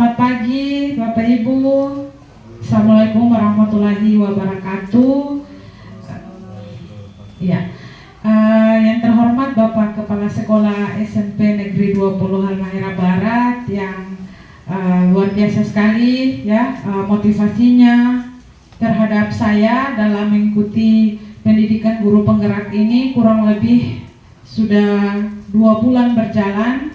Selamat pagi Bapak Ibu. Assalamualaikum warahmatullahi wabarakatuh. Ya, yang terhormat Bapak Kepala Sekolah SMP Negeri 20 Halmahera Barat yang luar biasa sekali ya motivasinya terhadap saya dalam mengikuti pendidikan guru penggerak ini kurang lebih sudah 2 bulan berjalan.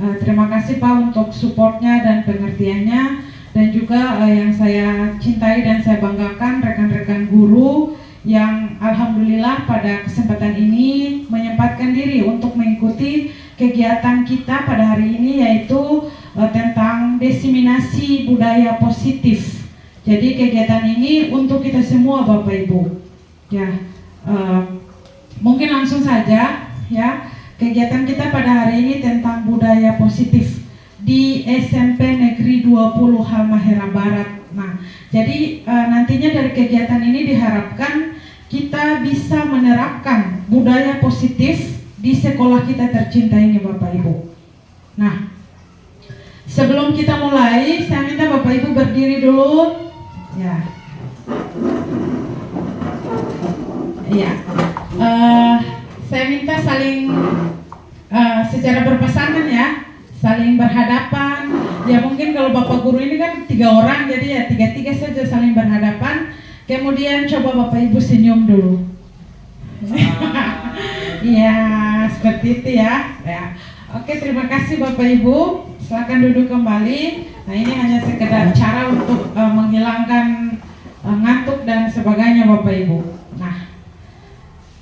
Terima kasih Pak untuk supportnya dan pengertiannya, dan juga yang saya cintai dan saya banggakan rekan-rekan guru yang alhamdulillah pada kesempatan ini menyempatkan diri untuk mengikuti kegiatan kita pada hari ini, yaitu tentang diseminasi budaya positif. Jadi kegiatan ini untuk kita semua Bapak Ibu ya. Mungkin langsung saja ya. Kegiatan kita pada hari ini tentang budaya positif di SMP Negeri 20 Halmahera Barat. Nah, jadi nantinya dari kegiatan ini diharapkan kita bisa menerapkan budaya positif di sekolah kita tercinta ini Bapak Ibu. Nah, sebelum kita mulai, saya minta Bapak Ibu berdiri dulu. Ya. Iya. Saya minta saling secara berpasangan ya, saling berhadapan. Ya mungkin kalau Bapak Guru ini kan 3 orang, jadi ya 3-3 saja saling berhadapan. Kemudian coba Bapak Ibu senyum dulu. Iya, seperti itu ya. Oke, terima kasih Bapak Ibu. Silakan duduk kembali. Nah, ini hanya sekedar cara untuk menghilangkan ngantuk dan sebagainya Bapak Ibu. Nah,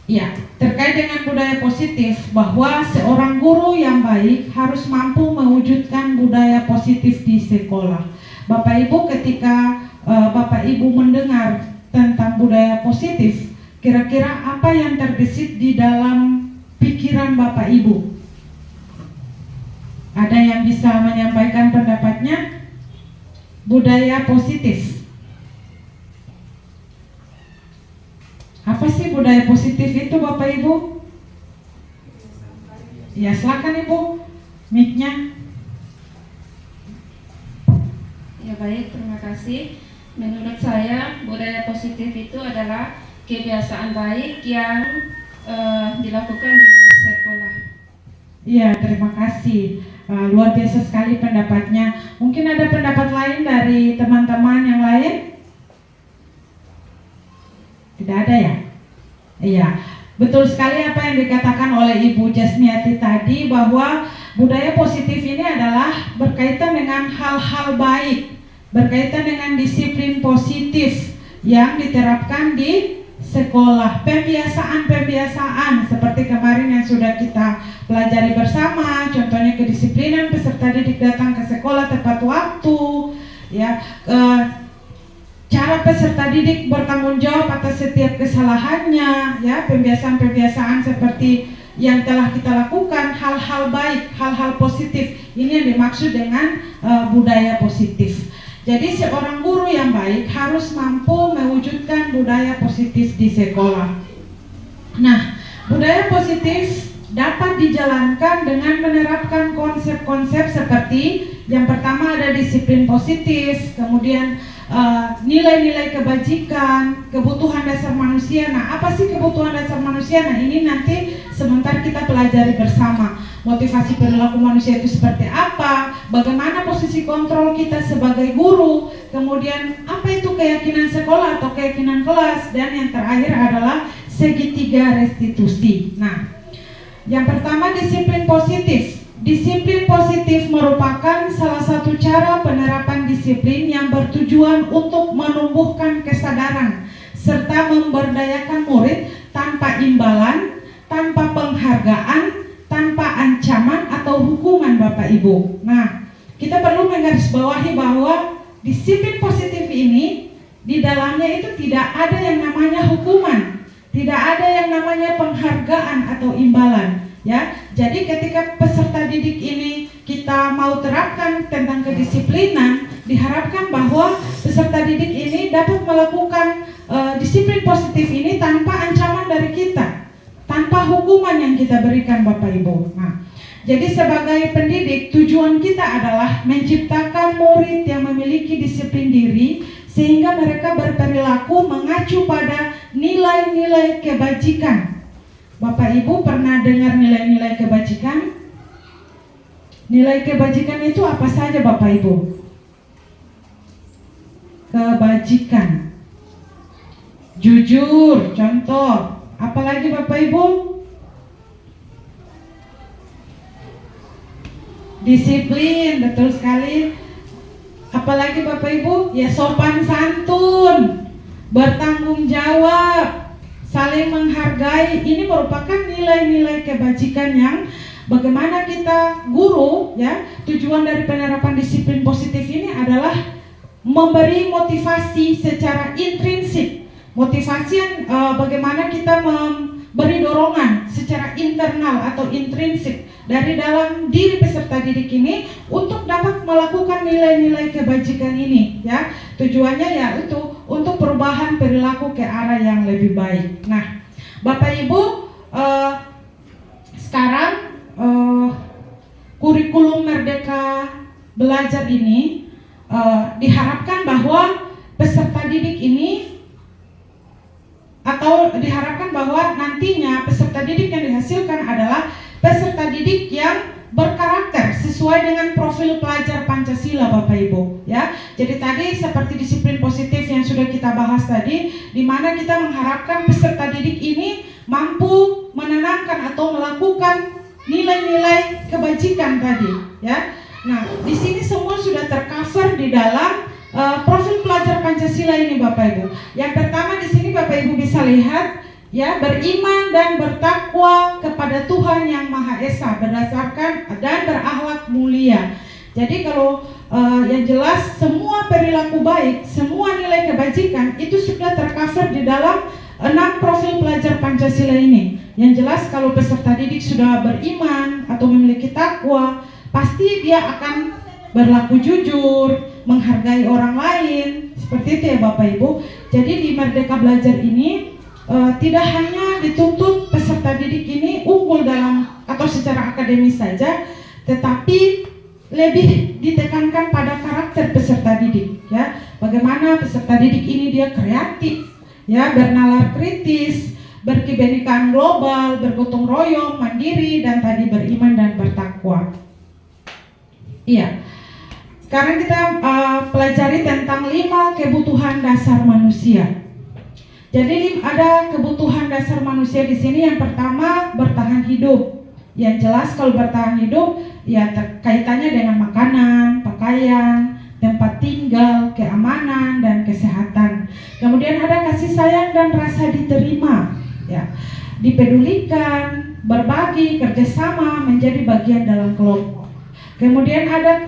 ya, terkait dengan budaya positif, bahwa seorang guru yang baik harus mampu mewujudkan budaya positif di sekolah. Bapak Ibu, ketika Bapak Ibu mendengar tentang budaya positif, kira-kira apa yang terbesit di dalam pikiran Bapak Ibu? Ada yang bisa menyampaikan pendapatnya? Budaya positif. Apa sih budaya positif itu Bapak Ibu? Ya, silakan Ibu, mic-nya. Ya baik, terima kasih. Menurut saya budaya positif itu adalah kebiasaan baik yang dilakukan di sekolah. Iya, terima kasih. Luar biasa sekali pendapatnya. Mungkin ada pendapat lain dari teman-teman yang lain? Tidak ada ya? Iya, betul sekali apa yang dikatakan oleh Ibu Jasmiati tadi, bahwa budaya positif ini adalah berkaitan dengan hal-hal baik, berkaitan dengan disiplin positif yang diterapkan di sekolah. Pembiasaan seperti kemarin yang sudah kita pelajari bersama, contohnya kedisiplinan peserta didik datang ke sekolah tepat waktu, ya, cara peserta didik bertanggung jawab atas setiap kesalahannya, ya, pembiasaan seperti yang telah kita lakukan, hal-hal baik, hal-hal positif. Ini yang dimaksud dengan budaya positif. Jadi seorang guru yang baik harus mampu mewujudkan budaya positif di sekolah. Nah, budaya positif dapat dijalankan dengan menerapkan konsep-konsep seperti yang pertama ada disiplin positif, kemudian nilai-nilai kebajikan, kebutuhan dasar manusia. Nah, apa sih kebutuhan dasar manusia? Nah, ini nanti sebentar kita pelajari bersama. Motivasi perilaku manusia itu seperti apa? Bagaimana posisi kontrol kita sebagai guru? Kemudian apa itu keyakinan sekolah atau keyakinan kelas? Dan yang terakhir adalah segitiga restitusi. Nah, yang pertama disiplin positif. Disiplin positif merupakan salah satu cara penerapan disiplin yang bertujuan untuk menumbuhkan kesadaran serta memberdayakan murid tanpa imbalan, tanpa penghargaan, tanpa ancaman atau hukuman Bapak Ibu. Nah, kita perlu menggarisbawahi bahwa disiplin positif ini di dalamnya itu tidak ada yang namanya hukuman, tidak ada yang namanya penghargaan atau imbalan. Ya, jadi ketika peserta didik ini kita mau terapkan tentang kedisiplinan, diharapkan bahwa peserta didik ini dapat melakukan disiplin positif ini tanpa ancaman dari kita, tanpa hukuman yang kita berikan Bapak Ibu. Nah, Jadi sebagai pendidik, tujuan kita adalah menciptakan murid yang memiliki disiplin diri sehingga mereka berperilaku mengacu pada nilai-nilai kebajikan. Bapak Ibu pernah dengar nilai-nilai kebajikan? Nilai kebajikan itu apa saja Bapak Ibu? Kebajikan, jujur, contoh. Apalagi Bapak Ibu? Disiplin, betul sekali. Apalagi Bapak Ibu? Ya sopan santun, bertanggung jawab, saling menghargai. Ini merupakan nilai-nilai kebajikan yang bagaimana kita guru, ya, tujuan dari penerapan disiplin positif ini adalah memberi motivasi secara intrinsik. Motivasi yang bagaimana kita memberi dorongan secara internal atau intrinsik dari dalam diri peserta didik ini untuk dapat melakukan nilai-nilai kebajikan ini, ya. Tujuannya ya untuk perubahan perilaku ke arah yang lebih baik. Nah, Bapak Ibu, sekarang kurikulum Merdeka Belajar ini diharapkan bahwa peserta didik ini, atau diharapkan bahwa nantinya peserta didik yang dihasilkan adalah peserta didik yang berkarakter sesuai dengan profil pelajar Pancasila, Bapak Ibu, ya. Jadi tadi seperti disiplin positif yang sudah kita bahas tadi, di mana kita mengharapkan peserta didik ini mampu menanamkan atau melakukan nilai-nilai kebajikan tadi, ya. Nah, di sini semua sudah tercover di dalam profil pelajar Pancasila ini, Bapak Ibu. Yang pertama di sini Bapak Ibu bisa lihat, ya, beriman dan bertakwa kepada Tuhan yang Maha Esa berdasarkan dan berakhlak mulia. Jadi kalau yang jelas semua perilaku baik, semua nilai kebajikan itu sudah tercover di dalam 6 profil pelajar Pancasila ini. Yang jelas kalau peserta didik sudah beriman atau memiliki takwa, pasti dia akan berlaku jujur, menghargai orang lain, seperti itu ya Bapak Ibu. Jadi di Merdeka Belajar ini tidak hanya dituntut peserta didik ini unggul dalam atau secara akademis saja, tetapi lebih ditekankan pada karakter peserta didik, ya. Bagaimana peserta didik ini dia kreatif, ya, bernalar kritis, berkebinekaan global, bergotong royong, mandiri, dan tadi beriman dan bertakwa. Iya. Sekarang kita pelajari tentang 5 kebutuhan dasar manusia. Jadi ada kebutuhan dasar manusia di sini. Yang pertama, bertahan hidup. Yang jelas kalau bertahan hidup ya kaitannya dengan makanan, pakaian, tempat tinggal, keamanan dan kesehatan. Kemudian ada kasih sayang dan rasa diterima, ya. Dipedulikan, berbagi, kerjasama, menjadi bagian dalam kelompok. Kemudian ada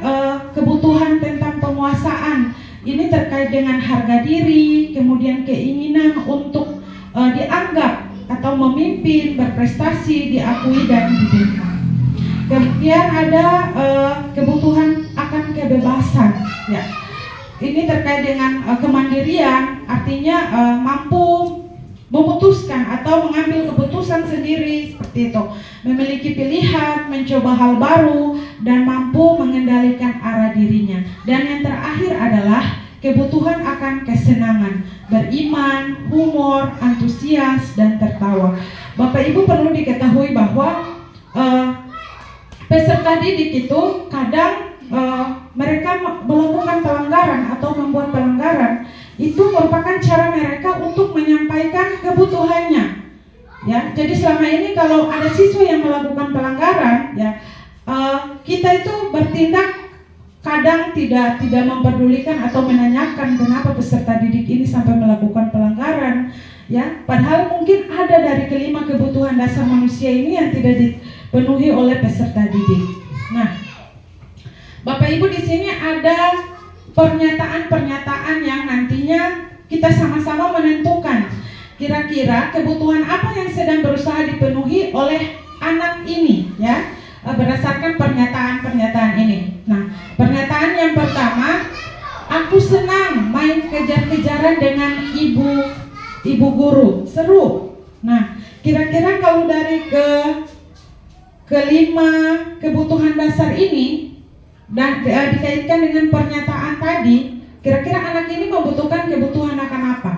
kebutuhan tentang penguasaan. Ini terkait dengan harga diri, kemudian keinginan untuk dianggap atau memimpin, berprestasi, diakui dan diberikan. Kemudian ada kebutuhan akan kebebasan, ya. Ini terkait dengan kemandirian, artinya mampu memutuskan atau mengambil keputusan sendiri, seperti itu, memiliki pilihan, mencoba hal baru, dan mampu mengendalikan arah dirinya. Dan yang terakhir adalah kebutuhan akan kesenangan, beriman, humor, antusias, dan tertawa. Bapak Ibu perlu diketahui bahwa peserta didik itu kadang mereka melakukan pelanggaran atau membuat pelanggaran. Itu merupakan cara mereka untuk menyampaikan kebutuhannya, ya. Jadi selama ini kalau ada siswa yang melakukan pelanggaran, ya, kita itu bertindak kadang tidak memperdulikan atau menanyakan kenapa peserta didik ini sampai melakukan pelanggaran, ya. Padahal mungkin ada dari kelima kebutuhan dasar manusia ini yang tidak dipenuhi oleh peserta didik. Nah, Bapak Ibu di sini ada pernyataan-pernyataan yang nantinya kita sama-sama menentukan kira-kira kebutuhan apa yang sedang berusaha dipenuhi oleh anak ini, ya, berdasarkan pernyataan-pernyataan ini. Nah, pernyataan yang pertama, aku senang main kejar-kejaran dengan ibu guru, seru. Nah, kira-kira kalau dari kelima kebutuhan dasar ini dan dikaitkan dengan pernyataan tadi, kira-kira anak ini membutuhkan kebutuhan akan apa?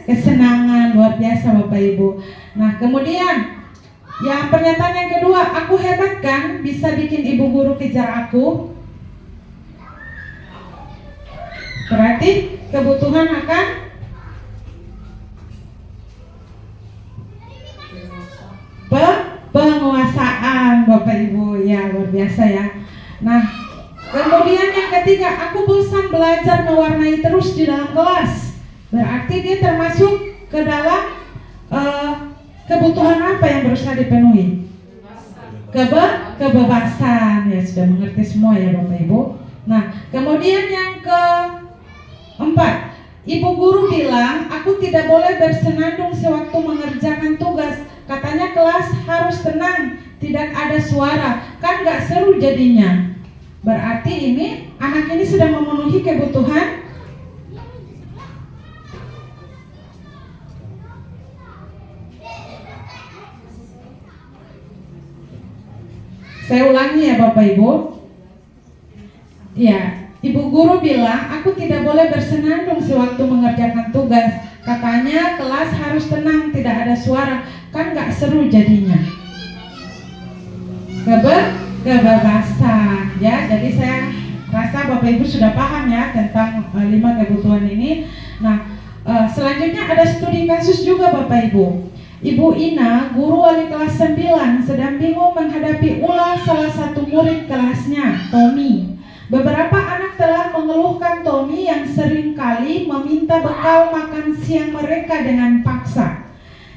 Kesenangan, luar biasa Bapak Ibu. Nah kemudian yang pernyataan yang kedua, aku hebat kan bisa bikin ibu guru kejar aku. Berarti kebutuhan akan penguasaan Bapak Ibu, ya luar biasa ya. Nah kemudian yang ketiga, aku bosan belajar mewarnai terus di dalam kelas. Berarti dia termasuk ke dalam kebutuhan apa yang berusaha dipenuhi? Kebebasan, ya sudah mengerti semua ya Bapak Ibu. Nah kemudian yang keempat, ibu guru bilang aku tidak boleh bersenandung sewaktu mengerjakan tugas. Katanya kelas harus tenang, tidak ada suara, kan gak seru jadinya. Berarti ini anak ini sudah memenuhi kebutuhan Saya ulangi ya Bapak Ibu. Ya, ibu guru bilang aku tidak boleh bersenandung sewaktu mengerjakan tugas. Katanya kelas harus tenang, tidak ada suara, kan gak seru jadinya. Kebebasan ya. Jadi saya rasa Bapak Ibu sudah paham ya tentang 5 kebutuhan ini. Nah, selanjutnya ada studi kasus juga Bapak Ibu. Ibu Ina, guru wali kelas 9, sedang bingung menghadapi ulah salah satu murid kelasnya, Tommy. Beberapa anak telah mengeluhkan Tommy yang sering kali meminta bekal makan siang mereka dengan paksa.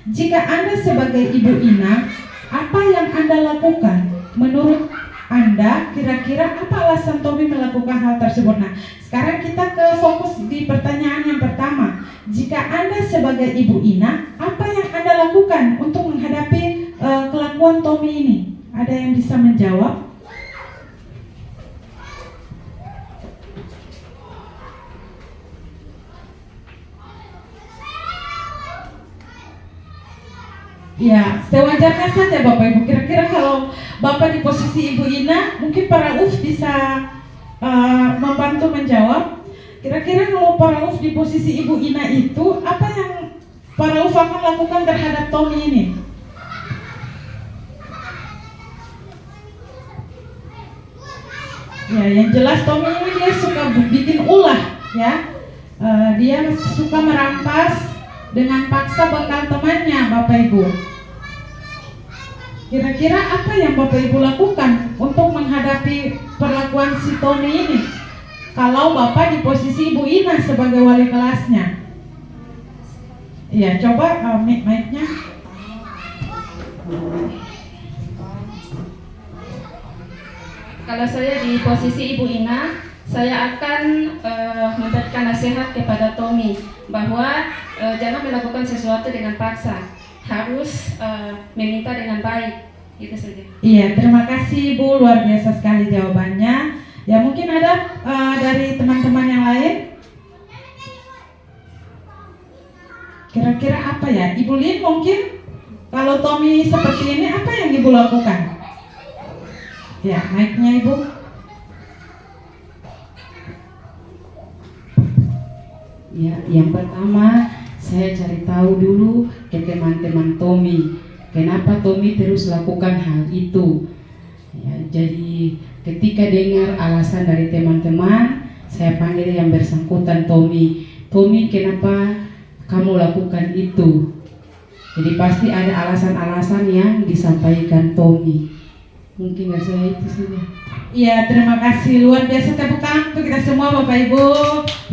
Jika Anda sebagai Ibu Ina, apa yang Anda lakukan? Menurut Anda, kira-kira apa alasan Tommy melakukan hal tersebut? Nah, sekarang kita ke fokus di pertanyaan yang pertama. Jika Anda sebagai Ibu Ina, apa yang Anda lakukan untuk menghadapi kelakuan Tommy ini? Ada yang bisa menjawab? Ya, sewajarnya saja Bapak Ibu. Kira-kira kalau Bapak di posisi Ibu Ina, mungkin para UF bisa membantu menjawab. Kira-kira kalau para UF di posisi Ibu Ina itu, apa yang para UF akan lakukan terhadap Tommy ini? Ya, yang jelas Tommy ini dia suka bikin ulah, ya. Dia suka merampas dengan paksa bekal temannya, Bapak Ibu. Kira-kira apa yang Bapak Ibu lakukan untuk menghadapi perlakuan si Tommy ini? Kalau Bapak di posisi Ibu Ina sebagai wali kelasnya. Iya, coba mic-nya. Kalau saya di posisi Ibu Ina, saya akan memberikan nasihat kepada Tommy bahwa jangan melakukan sesuatu dengan paksa, harus meminta dengan baik. Itu saja. Iya, terima kasih Bu, luar biasa sekali jawabannya. Ya, mungkin ada dari teman-teman yang lain. Kira-kira apa ya? Ibu Lin mungkin kalau Tommy seperti ini apa yang Ibu lakukan? Ya, mic-nya Ibu. Ya, yang pertama saya cari tahu dulu ke teman-teman Tommy, kenapa Tommy terus lakukan hal itu. Ya, jadi ketika dengar alasan dari teman-teman, saya panggil yang bersangkutan Tommy. Tommy, kenapa kamu lakukan itu? Jadi pasti ada alasan-alasan yang disampaikan Tommy. Mungkin dari saya itu saja. Iya, terima kasih, luar biasa. Tepuk tangan untuk kita semua Bapak Ibu,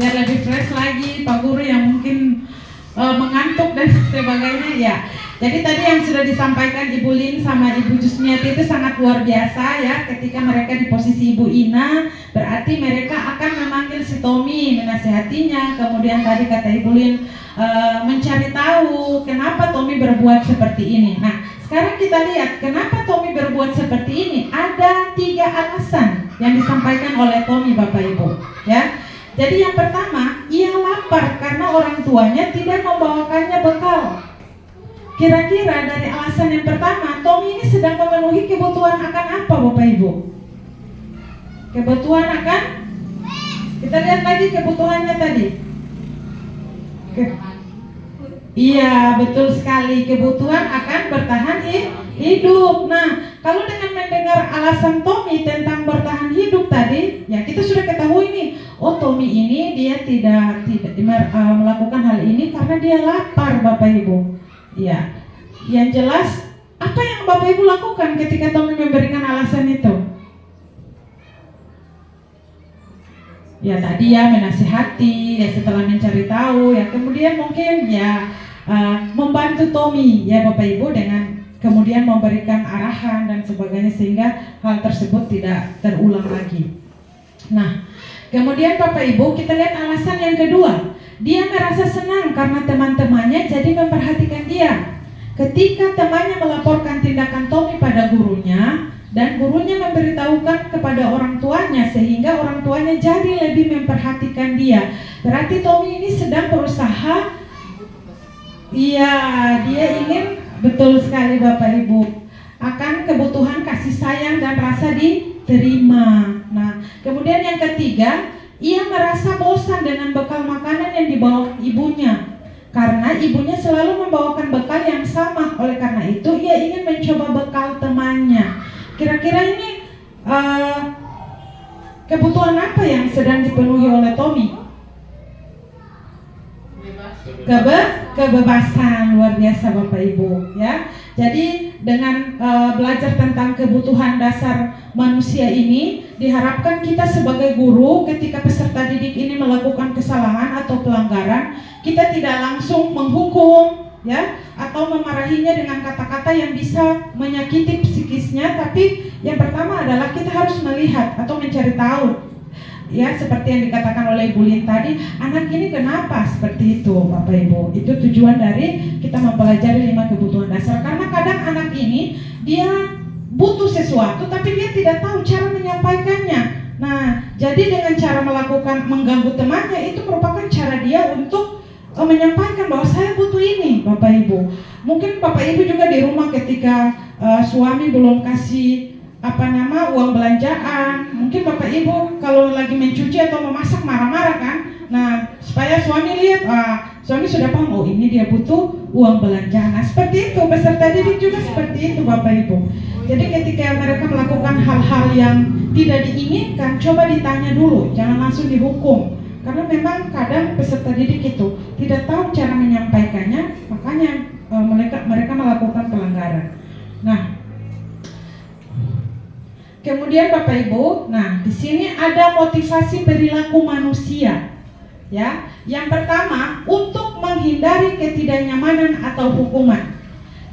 biar lebih fresh lagi Pak Guru yang mungkin mengantuk dan sebagainya. Ya, jadi tadi yang sudah disampaikan Ibu Lin sama Ibu Jusmiati itu sangat luar biasa ya. Ketika mereka di posisi Ibu Ina, berarti mereka akan memanggil si Tommy, menasihatinya. Kemudian tadi kata Ibu Lin mencari tahu kenapa Tommy berbuat seperti ini. Nah, sekarang kita lihat kenapa Tommy berbuat seperti ini. Ada 3 alasan yang disampaikan oleh Tommy Bapak Ibu ya. Jadi yang pertama, ia lapar karena orang tuanya tidak membawakannya bekal. Kira-kira dari alasan yang pertama, Tommy ini sedang memenuhi kebutuhan akan apa Bapak Ibu? Kebutuhan akan, kita lihat lagi kebutuhannya tadi. Iya, betul sekali, kebutuhan akan bertahan hidup. Nah, kalau dengan mendengar alasan Tommy tentang bertahan hidup tadi, ya kita sudah ketahui nih, oh Tommy ini dia tidak melakukan hal ini karena dia lapar Bapak Ibu. Ya, yang jelas apa yang Bapak Ibu lakukan ketika Tommy memberikan alasan itu? Ya tadi ya menasihati, ya setelah mencari tahu, ya kemudian mungkin ya membantu Tommy ya Bapak Ibu dengan kemudian memberikan arahan dan sebagainya sehingga hal tersebut tidak terulang lagi. Nah, kemudian Bapak Ibu kita lihat alasan yang kedua. Dia merasa senang karena teman-temannya jadi memperhatikan dia. Ketika temannya melaporkan tindakan Tommy pada gurunya dan gurunya memberitahukan kepada orang tuanya sehingga orang tuanya jadi lebih memperhatikan dia. Berarti Tommy ini sedang berusaha, iya dia ingin, betul sekali Bapak Ibu, akan kebutuhan kasih sayang dan rasa diterima. Nah, kemudian yang ketiga, ia merasa bosan dengan bekal makanan yang dibawa ibunya karena ibunya selalu membawakan bekal yang sama. Oleh karena itu ia ingin mencoba bekal temannya. Kira-kira ini kebutuhan apa yang sedang dipenuhi oleh Tommy? Kebebasan, luar biasa Bapak Ibu ya. Jadi dengan belajar tentang kebutuhan dasar manusia ini, diharapkan kita sebagai guru ketika peserta didik ini melakukan kesalahan atau pelanggaran, kita tidak langsung menghukum ya atau memarahinya dengan kata-kata yang bisa menyakiti psikisnya, tapi yang pertama adalah kita harus melihat atau mencari tahu. Ya, seperti yang dikatakan oleh Ibu Lin tadi, anak ini kenapa seperti itu Bapak Ibu? Itu tujuan dari kita mempelajari 5 kebutuhan dasar. Karena kadang anak ini dia butuh sesuatu tapi dia tidak tahu cara menyampaikannya. Nah, jadi dengan cara mengganggu temannya itu merupakan cara dia untuk menyampaikan bahwa saya butuh ini Bapak Ibu. Mungkin Bapak Ibu juga di rumah ketika suami belum kasih uang belanjaan, mungkin Bapak Ibu kalau lagi mencuci atau memasak marah-marah kan. Nah, supaya suami lihat, suami sudah paham, oh ini dia butuh uang belanjaan. Nah, seperti itu, peserta didik juga seperti itu Bapak Ibu. Jadi ketika mereka melakukan hal-hal yang tidak diinginkan, coba ditanya dulu, jangan langsung dihukum. Karena memang kadang peserta didik itu tidak tahu cara menyampaikannya, makanya mereka melakukan pelanggaran. Nah, kemudian Bapak Ibu, nah di sini ada motivasi perilaku manusia. Ya, yang pertama untuk menghindari ketidaknyamanan atau hukuman.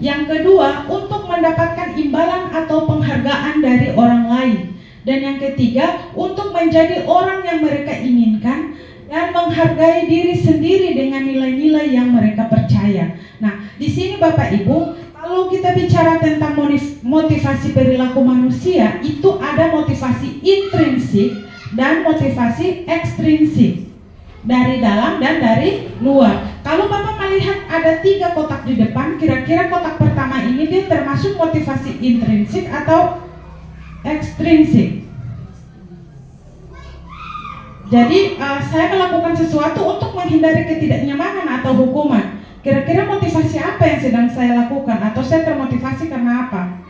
Yang kedua untuk mendapatkan imbalan atau penghargaan dari orang lain. Dan yang ketiga untuk menjadi orang yang mereka inginkan dan menghargai diri sendiri dengan nilai-nilai yang mereka percaya. Nah, di sini Bapak Ibu, kalau kita bicara tentang motivasi perilaku manusia, itu ada motivasi intrinsik dan motivasi ekstrinsik, dari dalam dan dari luar. Kalau Bapak melihat ada 3 kotak di depan, kira-kira kotak pertama ini dia termasuk motivasi intrinsik atau ekstrinsik? Jadi saya melakukan sesuatu untuk menghindari ketidaknyamanan atau hukuman. Kira-kira motivasi apa yang sedang saya lakukan? Atau saya termotivasi karena apa?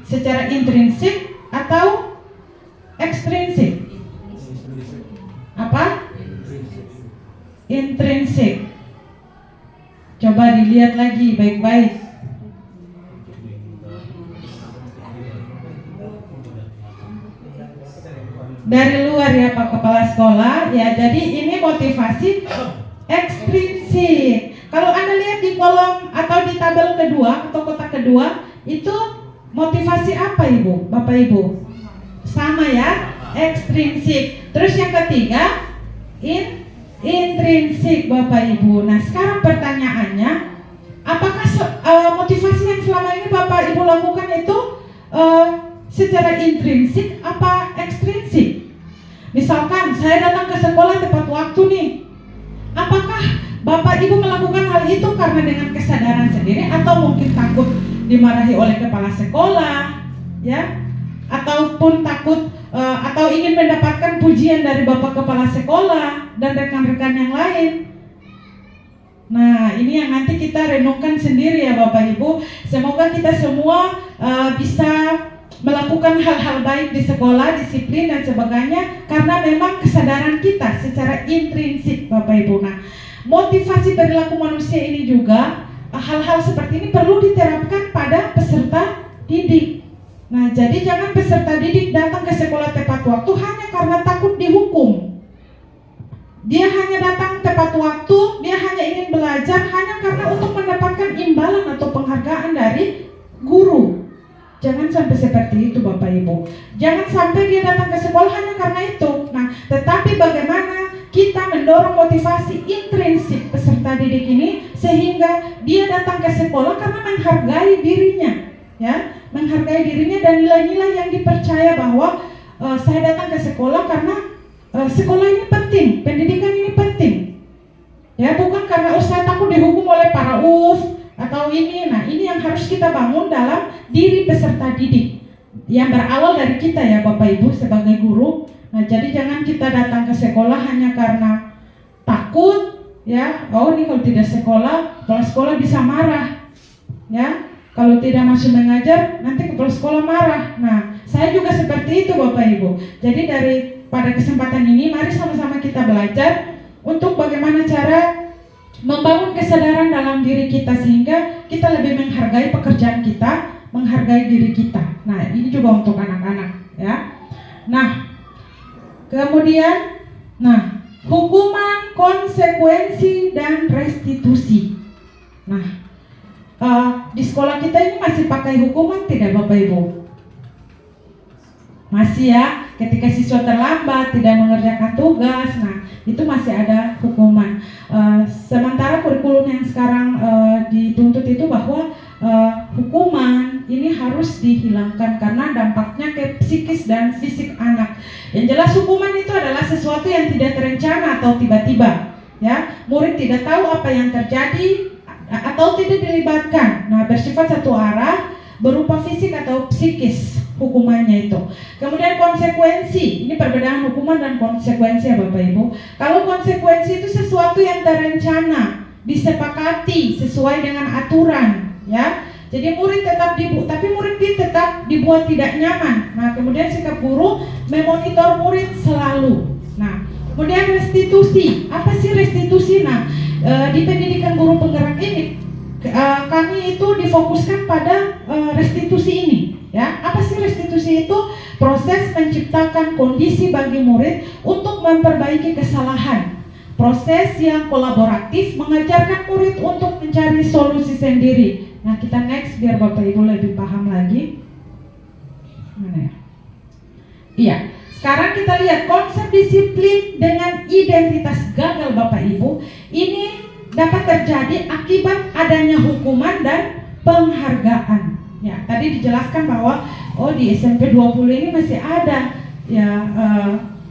Secara intrinsik atau ekstrinsik? Apa? Intrinsik. Coba dilihat lagi baik-baik. Dari luar ya Pak Kepala Sekolah ya, jadi ini motivasi ekstrinsik. Kalau Anda lihat di kolom atau di tabel kedua atau kotak kedua, itu motivasi apa Ibu, Bapak Ibu? Sama ya, ekstrinsik. Terus yang ketiga, intrinsik Bapak Ibu. Nah sekarang pertanyaannya, apakah motivasi yang selama ini Bapak Ibu lakukan itu secara intrinsik apa ekstrinsik? Misalkan saya datang ke sekolah tepat waktu nih, apakah Bapak Ibu melakukan hal itu karena dengan kesadaran sendiri atau mungkin takut dimarahi oleh kepala sekolah, ya, ataupun takut atau ingin mendapatkan pujian dari Bapak kepala sekolah dan rekan-rekan yang lain. Nah, ini yang nanti kita renungkan sendiri ya Bapak Ibu. Semoga kita semua bisa melakukan hal-hal baik di sekolah, disiplin dan sebagainya, karena memang kesadaran kita secara intrinsik Bapak Ibu. Nah, motivasi perilaku manusia ini juga hal-hal seperti ini perlu diterapkan pada peserta didik. Nah, jadi jangan peserta didik datang ke sekolah tepat waktu hanya karena takut dihukum. Dia hanya datang tepat waktu, dia hanya ingin belajar hanya karena untuk mendapatkan imbalan atau penghargaan dari guru. Jangan sampai seperti itu Bapak Ibu. Jangan sampai dia datang ke sekolah hanya karena itu. Nah, tetapi bagaimana kita mendorong motivasi intrinsik peserta didik ini sehingga dia datang ke sekolah karena menghargai dirinya, ya, menghargai dirinya dan nilai-nilai yang dipercaya bahwa saya datang ke sekolah karena sekolah ini penting, pendidikan ini penting, ya, bukan karena saya takut dihukum oleh para atau ini. Nah, ini yang harus kita bangun dalam diri peserta didik yang berawal dari kita ya Bapak Ibu sebagai guru. Nah, jadi jangan kita datang ke sekolah hanya karena takut, ya, oh ini kalau tidak sekolah, kepala sekolah bisa marah, ya, kalau tidak masuk mengajar nanti kepala sekolah marah. Nah, saya juga seperti itu Bapak Ibu. Jadi pada kesempatan ini mari sama-sama kita belajar untuk bagaimana cara membangun kesadaran dalam diri kita sehingga kita lebih menghargai pekerjaan kita, menghargai diri kita. Nah, ini juga untuk anak-anak, ya. Nah, kemudian, hukuman, konsekuensi, dan restitusi. Nah, di sekolah kita ini masih pakai hukuman tidak Bapak Ibu? Masih ya, ketika siswa terlambat, tidak mengerjakan tugas, nah itu masih ada hukuman. Sementara kurikulum yang sekarang dituntut itu bahwa hukuman ini harus dihilangkan karena dampaknya ke psikis dan fisik anak. Yang jelas hukuman itu adalah sesuatu yang tidak terencana atau tiba-tiba, ya. Murid tidak tahu apa yang terjadi atau tidak dilibatkan. Nah, bersifat satu arah, berupa fisik atau psikis hukumannya itu. Kemudian konsekuensi, ini perbedaan hukuman dan konsekuensi ya Bapak Ibu. Kalau konsekuensi itu sesuatu yang terencana, disepakati sesuai dengan aturan, ya. Jadi murid tetap tapi murid tetap dibuat tidak nyaman. Nah, kemudian sikap guru memonitor murid selalu. Nah, kemudian restitusi. Apa sih restitusi? Nah, di pendidikan guru penggerak ini kami itu difokuskan pada restitusi ini, ya. Apa sih restitusi itu? Proses menciptakan kondisi bagi murid untuk memperbaiki kesalahan. Proses yang kolaboratif mengajarkan murid untuk mencari solusi sendiri. Nah, kita next biar Bapak Ibu lebih paham lagi. Mana ya? Iya. Sekarang kita lihat konsep disiplin dengan identitas gagal Bapak Ibu. Ini dapat terjadi akibat adanya hukuman dan penghargaan. Ya, tadi dijelaskan bahwa di SMP 20 ini masih ada ya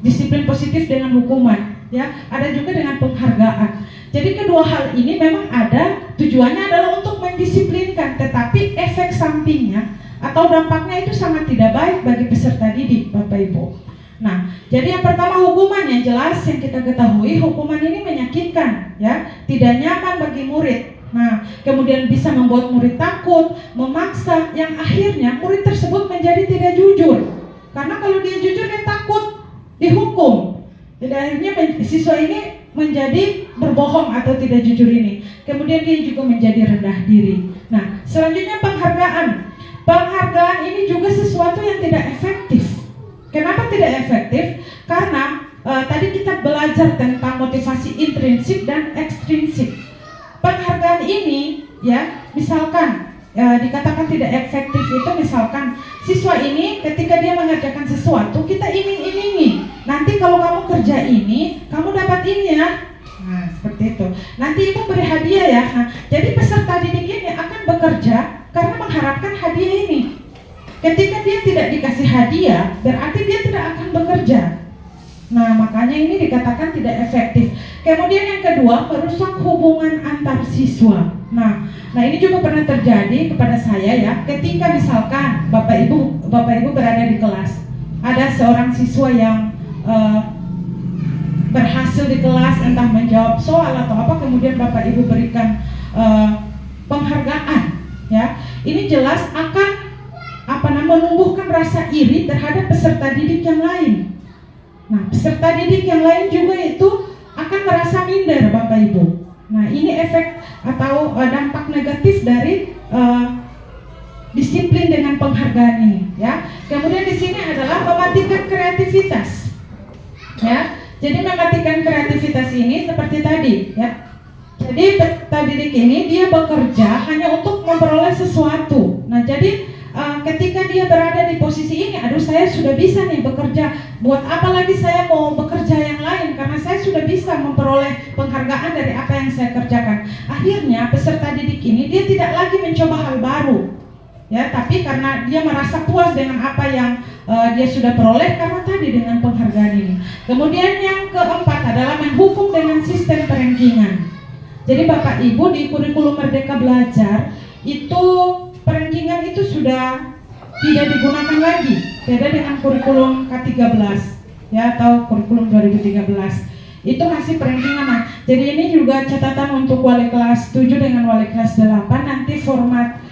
disiplin positif dengan hukuman, ya. Ada juga dengan penghargaan. Jadi kedua hal ini memang ada, tujuannya adalah untuk mendisiplinkan, tetapi efek sampingnya atau dampaknya itu sangat tidak baik bagi peserta didik Bapak Ibu. Nah, jadi yang pertama hukuman yang jelas yang kita ketahui, hukuman ini menyakitkan, ya, tidak nyaman bagi murid. Nah, kemudian bisa membuat murid takut, memaksa, yang akhirnya murid tersebut menjadi tidak jujur. Karena kalau dia jujur dia takut dihukum. Jadi akhirnya siswa ini menjadi berbohong atau tidak jujur ini. Kemudian dia juga menjadi rendah diri. Nah, selanjutnya penghargaan. Penghargaan ini juga sesuatu yang tidak efektif. Kenapa tidak efektif? Karena tadi kita belajar tentang motivasi intrinsik dan ekstrinsik. Penghargaan ini, ya, misalkan dikatakan tidak efektif itu misalkan siswa ini ketika dia mengerjakan sesuatu kita iming-imingi, nanti kalau kamu kerja ini kamu dapat ini ya. Nah, seperti itu. Nanti ibu beri hadiah ya. Nah, jadi peserta didik ini akan bekerja karena mengharapkan hadiah ini. Ketika dia tidak dikasih hadiah, berarti dia tidak akan bekerja. Nah, makanya ini dikatakan tidak efektif. Kemudian yang kedua, merusak hubungan antar siswa. Nah ini juga pernah terjadi kepada saya ya. Ketika misalkan Bapak Ibu berada di kelas, ada seorang siswa yang berhasil di kelas, entah menjawab soal atau apa, kemudian Bapak Ibu berikan penghargaan, ya. Ini jelas akan menumbuhkan rasa iri terhadap peserta didik yang lain. Nah, peserta didik yang lain juga itu akan merasa minder, Bapak Ibu. Nah, ini efek atau dampak negatif dari disiplin dengan penghargaan ini, ya. Kemudian di sini adalah mematikan kreativitas, ya. Jadi mematikan kreativitas ini seperti tadi, ya. Jadi peserta didik ini dia bekerja hanya untuk memperoleh sesuatu. Nah, jadi ketika dia berada di posisi ini, aduh saya sudah bisa nih bekerja, buat apa lagi saya mau bekerja yang lain, karena saya sudah bisa memperoleh penghargaan dari apa yang saya kerjakan. Akhirnya peserta didik ini dia tidak lagi mencoba hal baru, ya, tapi karena dia merasa puas dengan apa yang dia sudah peroleh karena tadi dengan penghargaan ini. Kemudian yang keempat adalah menghukum dengan sistem perankingan. Jadi Bapak Ibu di kurikulum Merdeka Belajar itu perankingan itu sudah tidak digunakan lagi, beda dengan kurikulum K13, ya, atau kurikulum 2013 itu masih perankingan. Nah, jadi ini juga catatan untuk wali kelas 7 dengan wali kelas 8, nanti format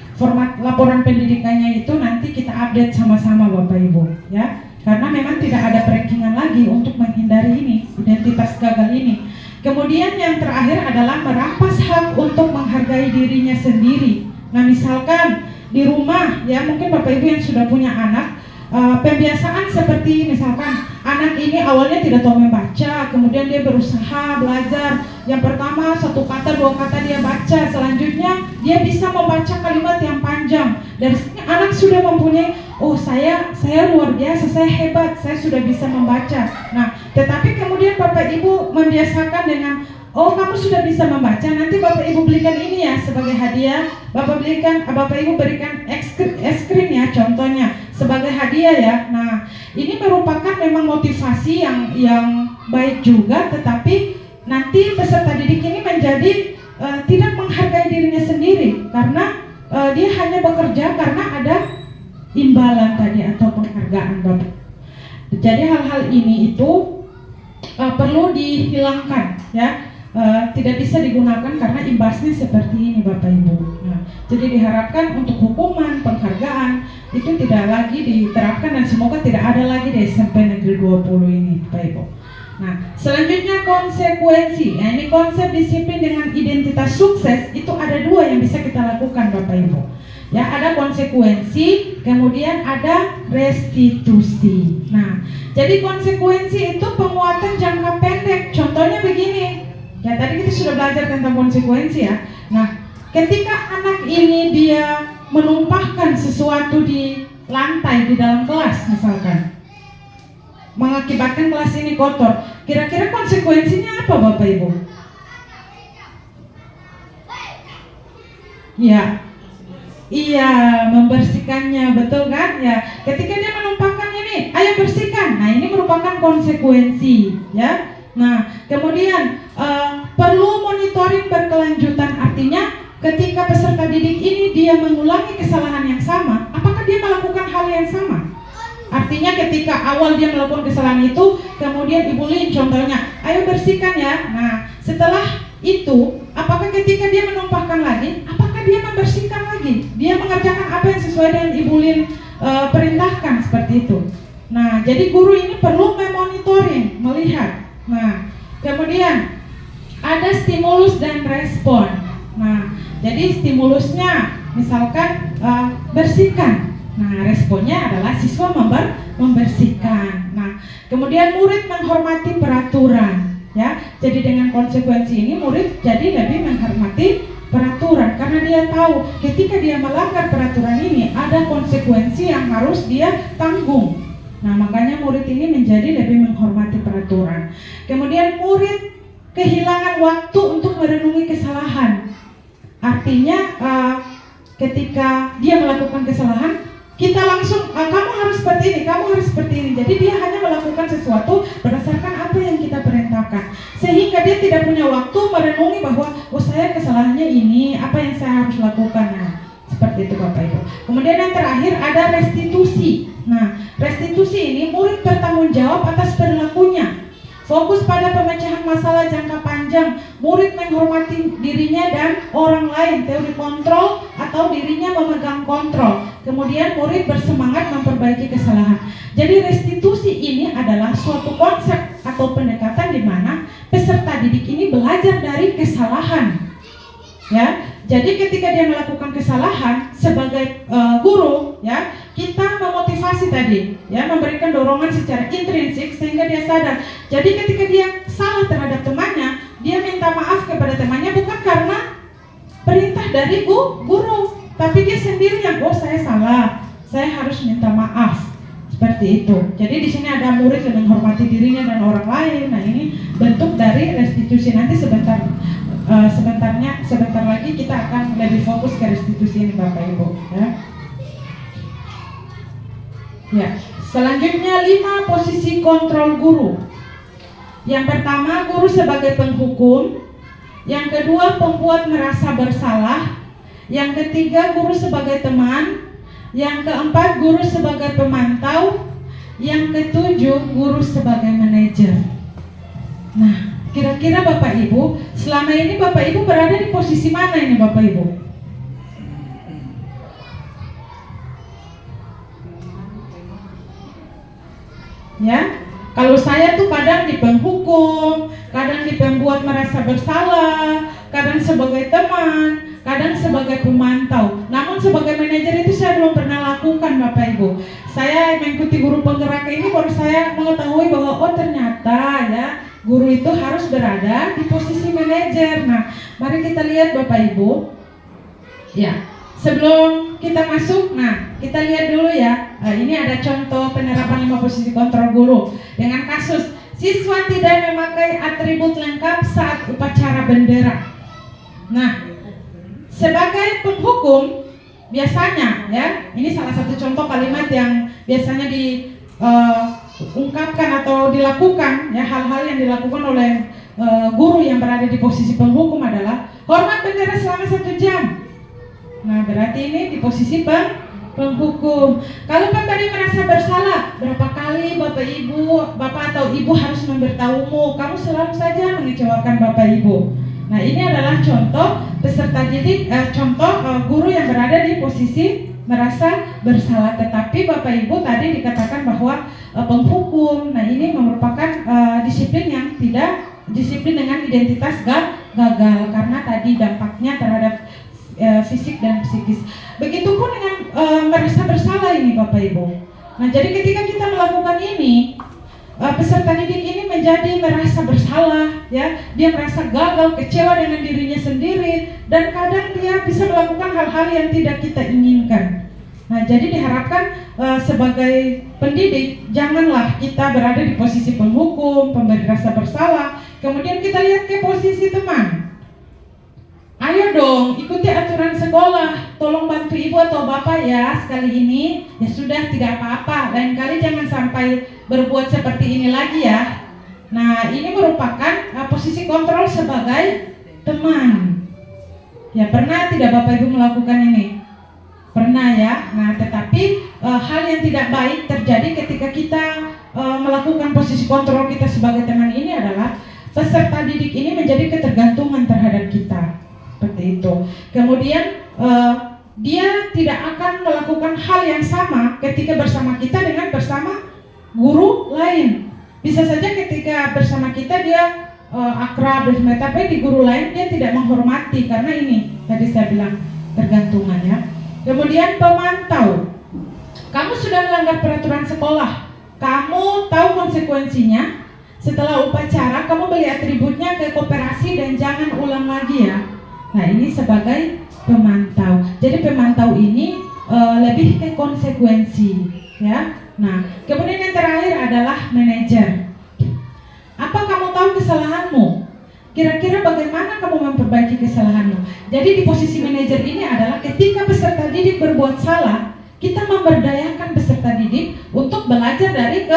laporan pendidikannya itu nanti kita update sama-sama Bapak Ibu, ya, karena memang tidak ada perankingan lagi untuk menghindari ini, identitas gagal ini. Kemudian yang terakhir adalah merampas hak untuk menghargai dirinya sendiri. Nah, misalkan di rumah, ya, mungkin Bapak Ibu yang sudah punya anak, pembiasaan seperti misalkan anak ini awalnya tidak tahu membaca, kemudian dia berusaha belajar. Yang pertama 1 kata 2 kata dia baca, selanjutnya dia bisa membaca kalimat yang panjang. Dari sini anak sudah mempunyai, oh saya luar biasa, saya hebat, saya sudah bisa membaca. Nah, tetapi kemudian Bapak Ibu membiasakan dengan, oh kamu sudah bisa membaca, nanti Bapak Ibu belikan ini ya sebagai hadiah. Bapak Ibu berikan es krim ya contohnya sebagai hadiah ya. Nah, ini merupakan memang motivasi yang baik juga, tetapi nanti peserta didik ini menjadi tidak menghargai dirinya sendiri karena dia hanya bekerja karena ada imbalan tadi atau penghargaan Bapak. Jadi hal-hal ini itu perlu dihilangkan, ya. Tidak bisa digunakan karena imbasnya seperti ini Bapak Ibu. Nah, jadi diharapkan untuk hukuman, penghargaan itu tidak lagi diterapkan dan semoga tidak ada lagi di SMP Negeri 20 ini Bapak Ibu. Nah, selanjutnya konsekuensi. Nah, ini konsep disiplin dengan identitas sukses itu ada 2 yang bisa kita lakukan Bapak Ibu. Ya, ada konsekuensi, kemudian ada restitusi. Nah, jadi konsekuensi itu penguatan jangka pendek. Contohnya begini. Ya, tadi kita sudah belajar tentang konsekuensi ya. Nah, ketika anak ini dia menumpahkan sesuatu di lantai di dalam kelas misalkan, mengakibatkan kelas ini kotor, kira-kira konsekuensinya apa Bapak Ibu? Ya, iya, membersihkannya, betul kan? Ya, ketika dia menumpahkannya nih, ayo bersihkan. Nah, ini merupakan konsekuensi, ya. Nah, kemudian perlu monitoring berkelanjutan, artinya ketika peserta didik ini dia mengulangi kesalahan yang sama, apakah dia melakukan hal yang sama? Artinya ketika awal dia melakukan kesalahan itu, kemudian Ibu Lin contohnya, ayo bersihkan ya. Nah, setelah itu, apakah ketika dia menumpahkan lagi, apakah dia membersihkan lagi? Dia mengerjakan apa yang sesuai dengan Ibu Lin perintahkan seperti itu. Nah, jadi guru ini perlu memonitoring, melihat. Nah, kemudian ada stimulus dan respon. Nah, jadi stimulusnya misalkan bersihkan. Nah, responnya adalah siswa membersihkan. Nah, kemudian murid menghormati peraturan, ya. Jadi dengan konsekuensi ini murid jadi lebih menghormati peraturan karena dia tahu ketika dia melanggar peraturan ini ada konsekuensi yang harus dia tanggung. Nah, makanya murid ini menjadi lebih menghormati peraturan. Kemudian murid kehilangan waktu untuk merenungi kesalahan. Artinya ketika dia melakukan kesalahan, kita langsung kamu harus seperti ini, kamu harus seperti ini. Jadi dia hanya melakukan sesuatu berdasarkan apa yang kita perintahkan, sehingga dia tidak punya waktu merenungi bahwa saya kesalahannya ini, apa yang saya harus lakukan. Nah, seperti itu Bapak Ibu. Kemudian yang terakhir ada restitusi. Nah, restitusi ini murid bertanggung jawab atas perilakunya. Fokus pada pemecahan masalah jangka panjang, murid menghormati dirinya dan orang lain, teori kontrol atau dirinya memegang kontrol. Kemudian murid bersemangat memperbaiki kesalahan. Jadi restitusi ini adalah suatu konsep atau pendekatan di mana peserta didik ini belajar dari kesalahan. Ya, jadi ketika dia melakukan kesalahan sebagai guru, ya, kita memotivasi tadi, ya, memberikan dorongan secara intrinsik sehingga dia sadar. Jadi ketika dia salah terhadap temannya, dia minta maaf kepada temannya bukan karena perintah dari guru, tapi dia sendiri yang saya salah, saya harus minta maaf. Seperti itu. Jadi di sini ada murid yang menghormati dirinya dan orang lain. Nah, ini bentuk dari restitusi. Nanti sebentar lagi kita akan lebih fokus ke restitusi ini Bapak Ibu, ya. Ya, selanjutnya 5 posisi kontrol guru. Yang pertama, guru sebagai penghukum. Yang kedua, pembuat merasa bersalah. Yang ketiga, guru sebagai teman. Yang keempat, guru sebagai pemantau. Yang ketujuh, guru sebagai manajer. Nah, kira-kira Bapak Ibu, selama ini Bapak Ibu berada di posisi mana ini Bapak Ibu? Ya, kalau saya tuh kadang di penghukum, kadang di pembuat merasa bersalah, kadang sebagai teman, kadang sebagai pemantau. Namun sebagai manajer itu saya belum pernah lakukan Bapak Ibu. Saya mengikuti guru penggerak ini baru saya mengetahui bahwa oh ternyata ya guru itu harus berada di posisi manajer. Nah, mari kita lihat Bapak Ibu. Ya, sebelum kita masuk, nah kita lihat dulu ya. Ini ada contoh penerapan 5 posisi kontrol guru dengan kasus siswa tidak memakai atribut lengkap saat upacara bendera. Nah, sebagai penghukum biasanya ya, ini salah satu contoh kalimat yang biasanya diungkapkan atau dilakukan ya, hal-hal yang dilakukan oleh guru yang berada di posisi penghukum adalah hormat bendera selama 1 jam. Nah, berarti ini di posisi penghukum. Kalau pemberi merasa bersalah, berapa kali Bapak atau Ibu harus memberitahumu, kamu selalu saja mengecewakan Bapak Ibu. Nah, ini adalah contoh peserta didik, guru yang berada di posisi merasa bersalah. Tetapi Bapak Ibu tadi dikatakan bahwa penghukum, nah ini merupakan disiplin yang tidak disiplin dengan identitas gagal karena tadi dampaknya terhadap fisik dan psikis. Begitupun dengan merasa bersalah ini Bapak Ibu. Nah, jadi ketika kita melakukan ini, peserta didik ini menjadi merasa bersalah, ya, dia merasa gagal, kecewa dengan dirinya sendiri, dan kadang dia bisa melakukan hal-hal yang tidak kita inginkan. Nah, jadi diharapkan sebagai pendidik, janganlah kita berada di posisi penghukum, pemberi rasa bersalah, kemudian kita lihat ke posisi teman. Ayo dong, ikuti aturan sekolah, tolong bantu ibu atau bapak ya sekali ini. Ya sudah, tidak apa-apa, lain kali jangan sampai berbuat seperti ini lagi ya. Nah, ini merupakan posisi kontrol sebagai teman. Ya, pernah tidak Bapak Ibu melakukan ini? Pernah ya. Nah, tetapi hal yang tidak baik terjadi ketika kita melakukan posisi kontrol kita sebagai teman ini adalah peserta didik ini menjadi ketergantungan terhadap kita. Seperti itu. Kemudian dia tidak akan melakukan hal yang sama ketika bersama kita dengan bersama guru lain. Bisa saja ketika bersama kita dia akrab, tapi di guru lain dia tidak menghormati karena ini tadi saya bilang tergantungan ya. Kemudian pemantau. Kamu sudah melanggar peraturan sekolah, kamu tahu konsekuensinya. Setelah upacara kamu beli atributnya ke koperasi dan jangan ulang lagi ya. Nah, ini sebagai pemantau. Jadi pemantau ini lebih ke konsekuensi ya. Nah, kemudian yang terakhir adalah manajer. Apa kamu tahu kesalahanmu? Kira-kira bagaimana kamu memperbaiki kesalahanmu? Jadi di posisi manajer ini adalah ketika peserta didik berbuat salah, kita memberdayakan peserta didik untuk belajar dari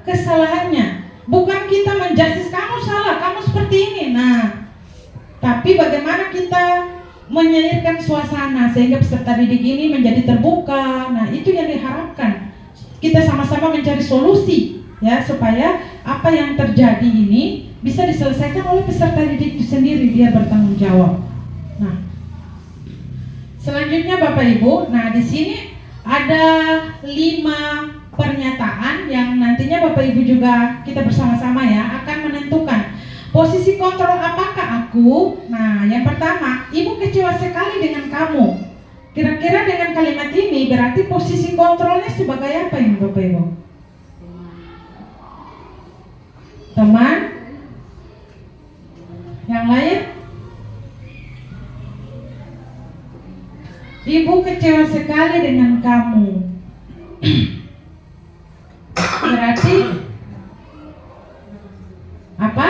kesalahannya. Bukan kita menjudge kamu salah, kamu seperti ini. Nah, tapi bagaimana kita menyairkan suasana sehingga peserta didik ini menjadi terbuka. Nah, itu yang diharapkan. Kita sama-sama mencari solusi ya, supaya apa yang terjadi ini bisa diselesaikan oleh peserta didik itu sendiri, dia bertanggung jawab. Nah, selanjutnya Bapak Ibu, nah di sini ada 5 pernyataan yang nantinya Bapak Ibu juga kita bersama-sama ya akan menentukan posisi kontrol apakah aku. Nah, yang pertama, ibu kecewa sekali dengan kamu. Kira-kira dengan kalimat ini berarti posisi kontrolnya sebagai apa ini Bapak Ibu? Teman? Yang lain? Ibu kecewa sekali dengan kamu. Berarti apa?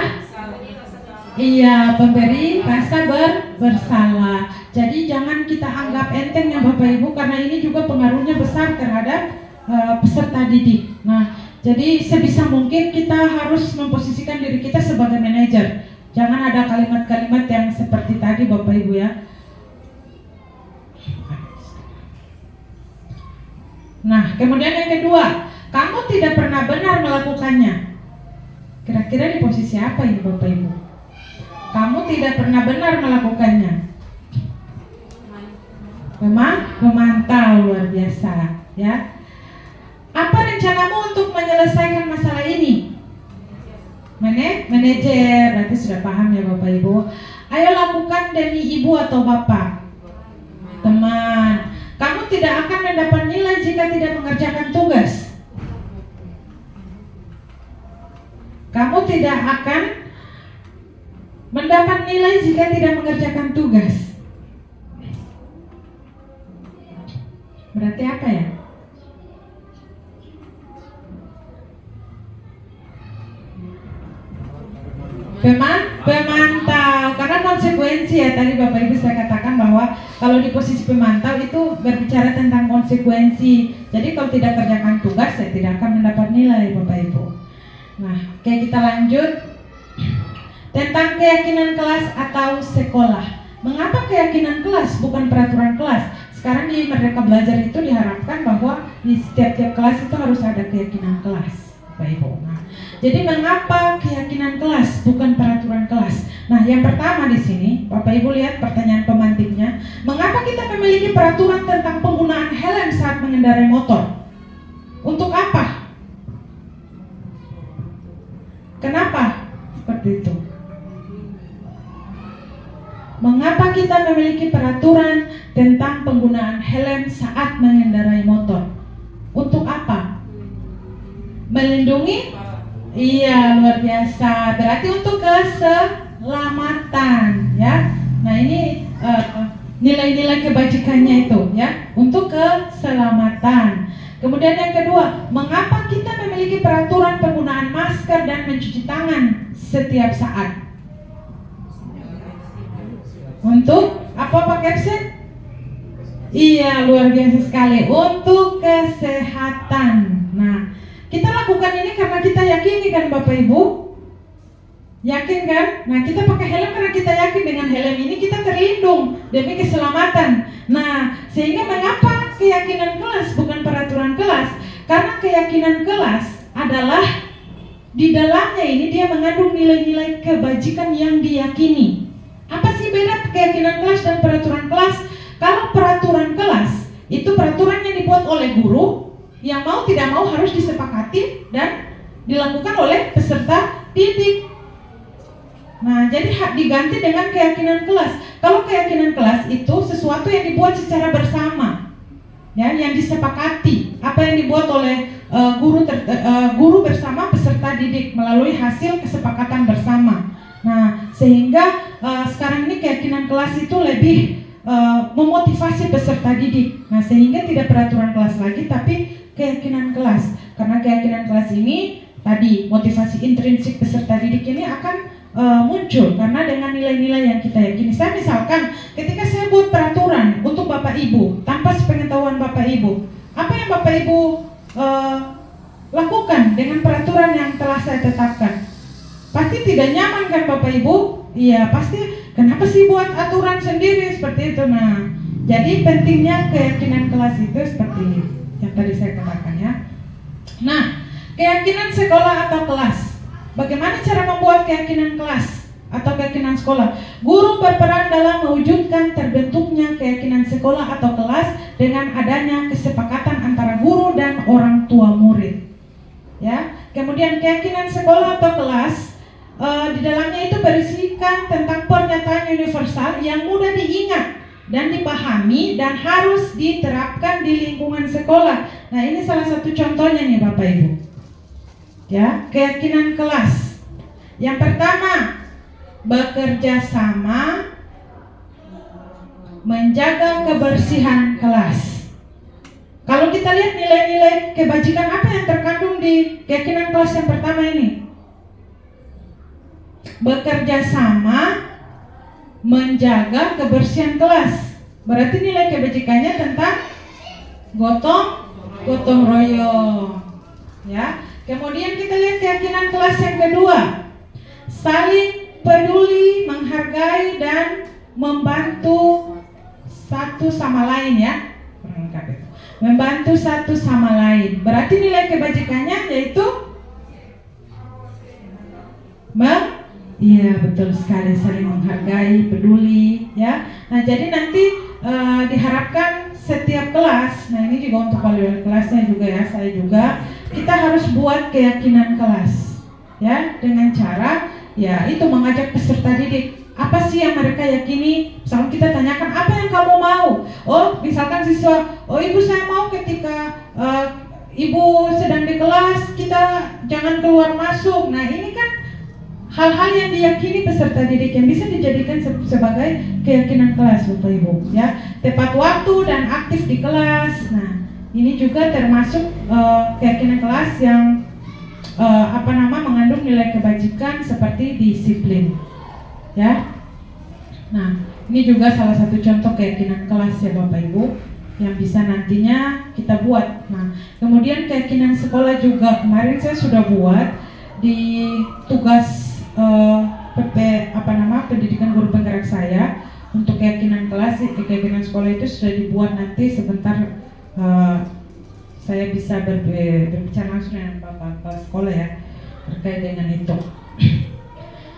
Iya, pemberi rasa bersalah. Jadi jangan kita anggap enteng ya Bapak Ibu, karena ini juga pengaruhnya besar terhadap peserta didik. Nah, jadi sebisa mungkin kita harus memposisikan diri kita sebagai manajer. Jangan ada kalimat-kalimat yang seperti tadi Bapak Ibu ya. Nah, kemudian yang kedua, kamu tidak pernah benar melakukannya. Kira-kira di posisi apa ini Bapak Ibu? Kamu tidak pernah benar melakukannya. Memantau, luar biasa ya. Apa rencanamu untuk menyelesaikan masalah ini? Manajer, berarti sudah paham ya Bapak Ibu. Ayo lakukan demi ibu atau bapak. Teman, kamu tidak akan mendapat nilai jika tidak mengerjakan tugas. Kamu tidak akan mendapat nilai jika tidak mengerjakan tugas. Berarti apa ya? Pemantau, karena konsekuensi ya, tadi Bapak Ibu saya katakan bahwa kalau di posisi pemantau itu berbicara tentang konsekuensi. Jadi kalau tidak kerjakan tugas saya tidak akan mendapat nilai Bapak Ibu. Nah, oke, kita lanjut tentang keyakinan kelas atau sekolah. Mengapa keyakinan kelas bukan peraturan kelas? Sekarang di Merdeka Belajar itu diharapkan bahwa di setiap kelas itu harus ada keyakinan kelas Bapak Ibu. Nah, jadi mengapa keyakinan kelas bukan peraturan kelas? Nah, yang pertama di sini, Bapak Ibu lihat pertanyaan pemantiknya. Mengapa kita memiliki peraturan tentang penggunaan helm saat mengendarai motor? Untuk apa? Kenapa seperti itu? Mengapa kita memiliki peraturan tentang penggunaan helm saat mengendarai motor? Untuk apa? Melindungi? Iya, luar biasa. Berarti untuk keselamatan, ya. Nah, ini nilai-nilai kebajikannya itu, ya, untuk keselamatan. Kemudian yang kedua, mengapa kita memiliki peraturan penggunaan masker dan mencuci tangan setiap saat? Untuk apa Pak Kepsen? Iya, luar biasa sekali. Untuk kesehatan. Nah, kita lakukan ini karena kita yakini kan Bapak Ibu? Yakin kan? Nah, kita pakai helm karena kita yakin dengan helm ini kita terlindung demi keselamatan. Nah, sehingga mengapa keyakinan kelas bukan peraturan kelas? Karena keyakinan kelas adalah di dalamnya ini dia mengandung nilai-nilai kebajikan yang diyakini. Apa sih beda keyakinan kelas dan peraturan kelas? Kalau peraturan kelas itu peraturan yang dibuat oleh guru, yang mau tidak mau harus disepakati dan dilakukan oleh peserta didik. Nah, jadi diganti dengan keyakinan kelas. Kalau keyakinan kelas itu sesuatu yang dibuat secara bersama, ya, yang disepakati. Apa yang dibuat oleh guru bersama peserta didik melalui hasil kesepakatan bersama. Nah, sehingga sekarang ini keyakinan kelas itu lebih memotivasi peserta didik. Nah, sehingga tidak peraturan kelas lagi, tapi keyakinan kelas. Karena keyakinan kelas ini tadi motivasi intrinsik peserta didik ini akan muncul karena dengan nilai-nilai yang kita yakini. Saya misalkan ketika saya buat peraturan untuk Bapak Ibu tanpa sepengetahuan Bapak Ibu, apa yang Bapak Ibu lakukan dengan peraturan yang telah saya tetapkan? Pasti tidak nyaman kan Bapak Ibu? Iya, pasti kenapa sih buat aturan sendiri seperti itu. Nah, jadi pentingnya keyakinan kelas itu seperti yang tadi saya katakan ya. Nah, keyakinan sekolah atau kelas. Bagaimana cara membuat keyakinan kelas atau keyakinan sekolah? Guru berperan dalam mewujudkan terbentuknya keyakinan sekolah atau kelas dengan adanya kesepakatan antara guru dan orang tua murid. Ya, kemudian keyakinan sekolah atau kelas di dalamnya itu berisikan tentang pernyataan universal yang mudah diingat dan dipahami dan harus diterapkan di lingkungan sekolah. Nah, ini salah satu contohnya nih Bapak Ibu. Ya, keyakinan kelas. Yang pertama, bekerja sama menjaga kebersihan kelas. Kalau kita lihat nilai-nilai kebajikan apa yang terkandung di keyakinan kelas yang pertama ini? Bekerja sama menjaga kebersihan kelas. Berarti nilai kebajikannya tentang gotong royong. Ya. Kemudian kita lihat keyakinan kelas yang kedua. Saling peduli, menghargai dan membantu satu sama lain ya. Membantu satu sama lain. Berarti nilai kebajikannya yaitu iya, betul sekali, saling menghargai, peduli ya. Nah, jadi nanti diharapkan setiap kelas, nah ini juga untuk wali kelasnya juga ya, saya juga, kita harus buat keyakinan kelas ya, dengan cara ya itu mengajak peserta didik. Apa sih yang mereka yakini? Misalnya kita tanyakan, apa yang kamu mau? Oh, misalkan siswa, oh ibu saya mau ketika ibu sedang di kelas kita jangan keluar masuk. Nah, ini kan hal-hal yang diyakini peserta didik yang bisa dijadikan sebagai keyakinan kelas Bapak Ibu ya. Tepat waktu dan aktif di kelas. Nah, ini juga termasuk keyakinan kelas yang mengandung nilai kebajikan seperti disiplin ya. Nah, ini juga salah satu contoh keyakinan kelas ya Bapak Ibu yang bisa nantinya kita buat. Nah, kemudian keyakinan sekolah juga kemarin saya sudah buat di tugas pendidikan guru penggerak saya untuk keyakinan kelas, keyakinan sekolah itu sudah dibuat. Nanti sebentar saya bisa berbicara langsung dengan Bapak Kepala Sekolah ya terkait dengan itu.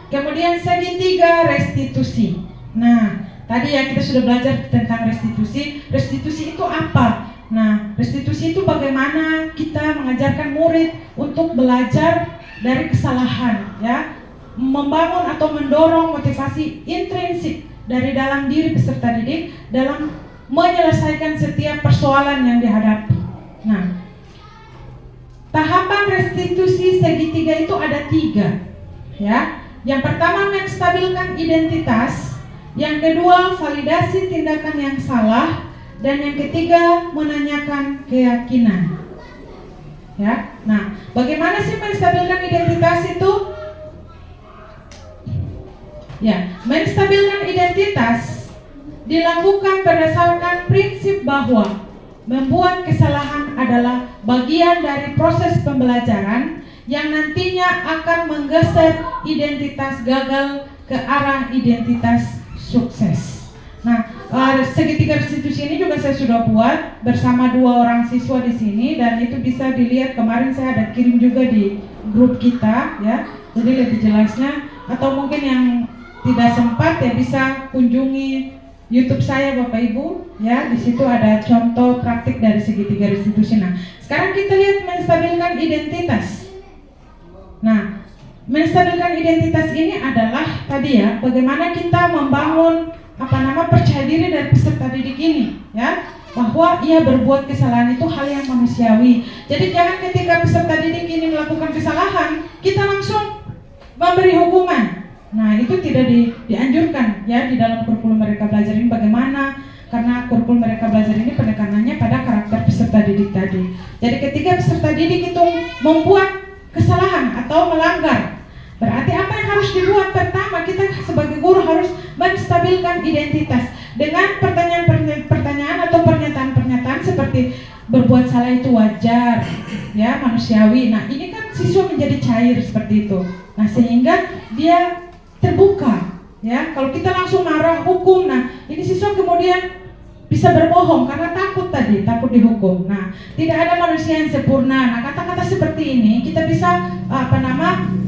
Kemudian segitiga restitusi. Nah, tadi ya kita sudah belajar tentang restitusi. Restitusi itu apa? Nah, restitusi itu bagaimana kita mengajarkan murid untuk belajar dari kesalahan ya. Membangun atau mendorong motivasi intrinsik dari dalam diri peserta didik dalam menyelesaikan setiap persoalan yang dihadapi. Nah, tahapan restitusi segitiga itu ada 3 ya. Yang pertama, menstabilkan identitas. Yang kedua, validasi tindakan yang salah. Dan yang ketiga, menanyakan keyakinan ya. Nah, bagaimana sih menstabilkan identitas itu? Ya, menstabilkan identitas dilakukan berdasarkan prinsip bahwa membuat kesalahan adalah bagian dari proses pembelajaran yang nantinya akan menggeser identitas gagal ke arah identitas sukses. Nah, segitiga restitusi ini juga saya sudah buat bersama 2 orang siswa di sini dan itu bisa dilihat, kemarin saya ada kirim juga di grup kita ya. Jadi lebih jelasnya, atau mungkin yang tidak sempat ya bisa kunjungi YouTube saya Bapak Ibu ya. Di situ ada contoh praktik dari segitiga restitusi. Nah, sekarang kita lihat menstabilkan identitas. Nah, menstabilkan identitas ini adalah tadi ya, bagaimana kita membangun percaya diri dari peserta didik ini ya, bahwa ia berbuat kesalahan itu hal yang manusiawi. Jadi jangan ketika peserta didik ini melakukan kesalahan kita langsung memberi hukuman. Nah, itu tidak dianjurkan ya di dalam kurikulum mereka belajar ini. Bagaimana? Karena kurikulum mereka belajar ini penekanannya pada karakter peserta didik tadi. Jadi ketika peserta didik itu membuat kesalahan atau melanggar, berarti apa yang harus dibuat? Pertama, kita sebagai guru harus menstabilkan identitas dengan pertanyaan-pertanyaan atau pernyataan-pernyataan seperti berbuat salah itu wajar, ya, manusiawi. Nah, ini kan siswa menjadi cair seperti itu. Nah, sehingga dia terbuka, ya. Kalau kita langsung marah, hukum, nah, ini siswa kemudian bisa berbohong karena takut tadi, takut dihukum. Nah, tidak ada manusia yang sempurna. Nah, kata-kata seperti ini kita bisa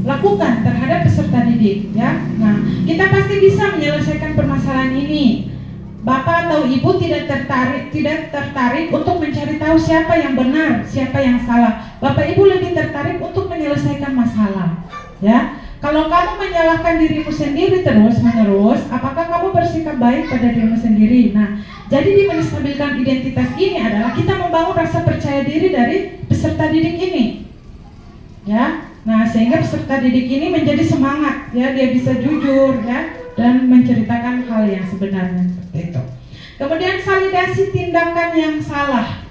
lakukan terhadap peserta didik, ya. Nah, kita pasti bisa menyelesaikan permasalahan ini. Bapak atau ibu tidak tertarik untuk mencari tahu siapa yang benar, siapa yang salah. Bapak ibu lebih tertarik untuk menyelesaikan masalah, ya. Kalau kamu menyalahkan dirimu sendiri terus-menerus, apakah kamu bersikap baik pada dirimu sendiri? Nah, jadi di menstabilkan identitas ini adalah kita membangun rasa percaya diri dari peserta didik ini, ya. Nah, sehingga peserta didik ini menjadi semangat, ya, dia bisa jujur, ya, dan menceritakan hal yang sebenarnya seperti itu. Kemudian validasi tindakan yang salah.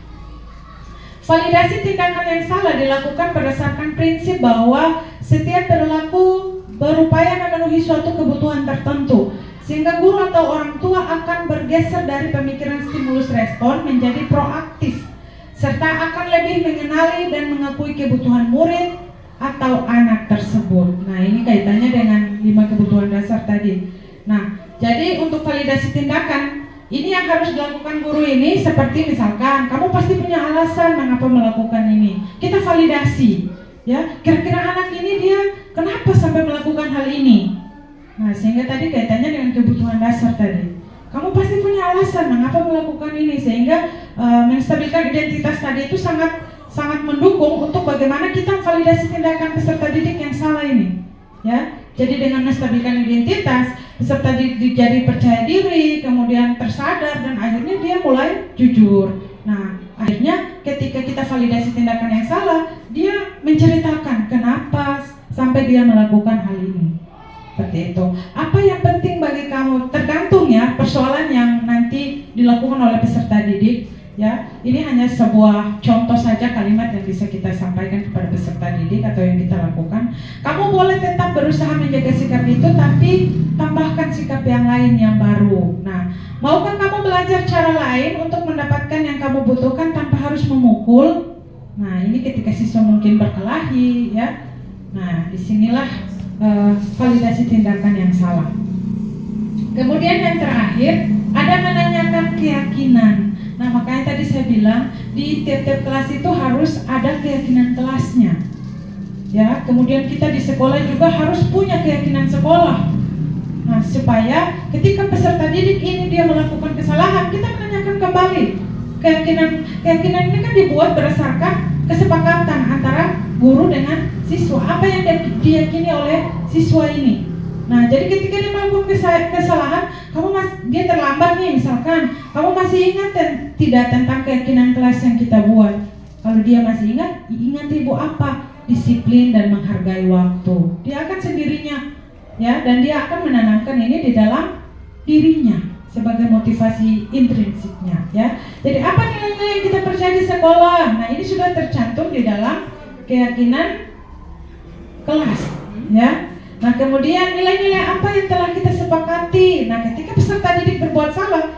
Validasi tindakan yang salah dilakukan berdasarkan prinsip bahwa setiap perilaku berupaya memenuhi suatu kebutuhan tertentu, sehingga guru atau orang tua akan bergeser dari pemikiran stimulus respon menjadi proaktif, serta akan lebih mengenali dan mengakui kebutuhan murid atau anak tersebut. Nah, ini kaitannya dengan 5 kebutuhan dasar tadi. Nah, jadi untuk validasi tindakan ini yang harus dilakukan guru ini seperti misalkan kamu pasti punya alasan mengapa melakukan ini. Kita validasi, ya, kira-kira anak ini dia kenapa sampai melakukan hal ini. Nah, sehingga tadi kaitannya dengan kebutuhan dasar tadi. Kamu pasti punya alasan mengapa melakukan ini, sehingga menstabilkan identitas tadi itu sangat mendukung untuk bagaimana kita validasi tindakan peserta didik yang salah ini, ya. Jadi dengan menstabilkan identitas, peserta didik jadi percaya diri, kemudian tersadar, dan akhirnya dia mulai jujur. Nah, akhirnya ketika kita validasi tindakan yang salah, dia menceritakan kenapa sampai dia melakukan hal ini. Seperti itu. Apa yang penting bagi kamu? Tergantung, ya, persoalan yang nanti dilakukan oleh peserta didik, ya. Ini hanya sebuah contoh saja kalimat yang bisa kita sampaikan kepada peserta didik atau yang kita lakukan. Kamu boleh tetap berusaha menjaga sikap itu, tapi tambahkan sikap yang lain yang baru. Nah, maukah kamu belajar cara lain untuk mendapatkan yang kamu butuhkan tanpa harus memukul? Nah, ini ketika siswa mungkin berkelahi, ya. Nah, disinilah validasi tindakan yang salah. Kemudian yang terakhir, ada menanyakan keyakinan. Nah, makanya tadi saya bilang di tiap-tiap kelas itu harus ada keyakinan kelasnya, ya. Kemudian kita di sekolah juga harus punya keyakinan sekolah. Nah, supaya ketika peserta didik ini dia melakukan kesalahan, kita menanyakan kembali. Keyakinan ini kan dibuat berdasarkan kesepakatan antara guru dengan siswa. Apa yang diyakini oleh siswa ini. Nah, jadi ketika dia melakukan kesalahan, dia terlambat nih misalkan, kamu masih ingat tidak tentang keyakinan kelas yang kita buat? Kalau dia masih ingat ibu apa? Disiplin dan menghargai waktu. Dia akan sendirinya, ya, dan dia akan menanamkan ini di dalam dirinya sebagai motivasi intrinsiknya, ya. Jadi apa nilai-nilai yang kita percaya di sekolah? Nah, ini sudah tercantum di dalam keyakinan kelas, ya. Nah, kemudian nilai-nilai apa yang telah kita sepakati? Nah, ketika peserta didik berbuat salah,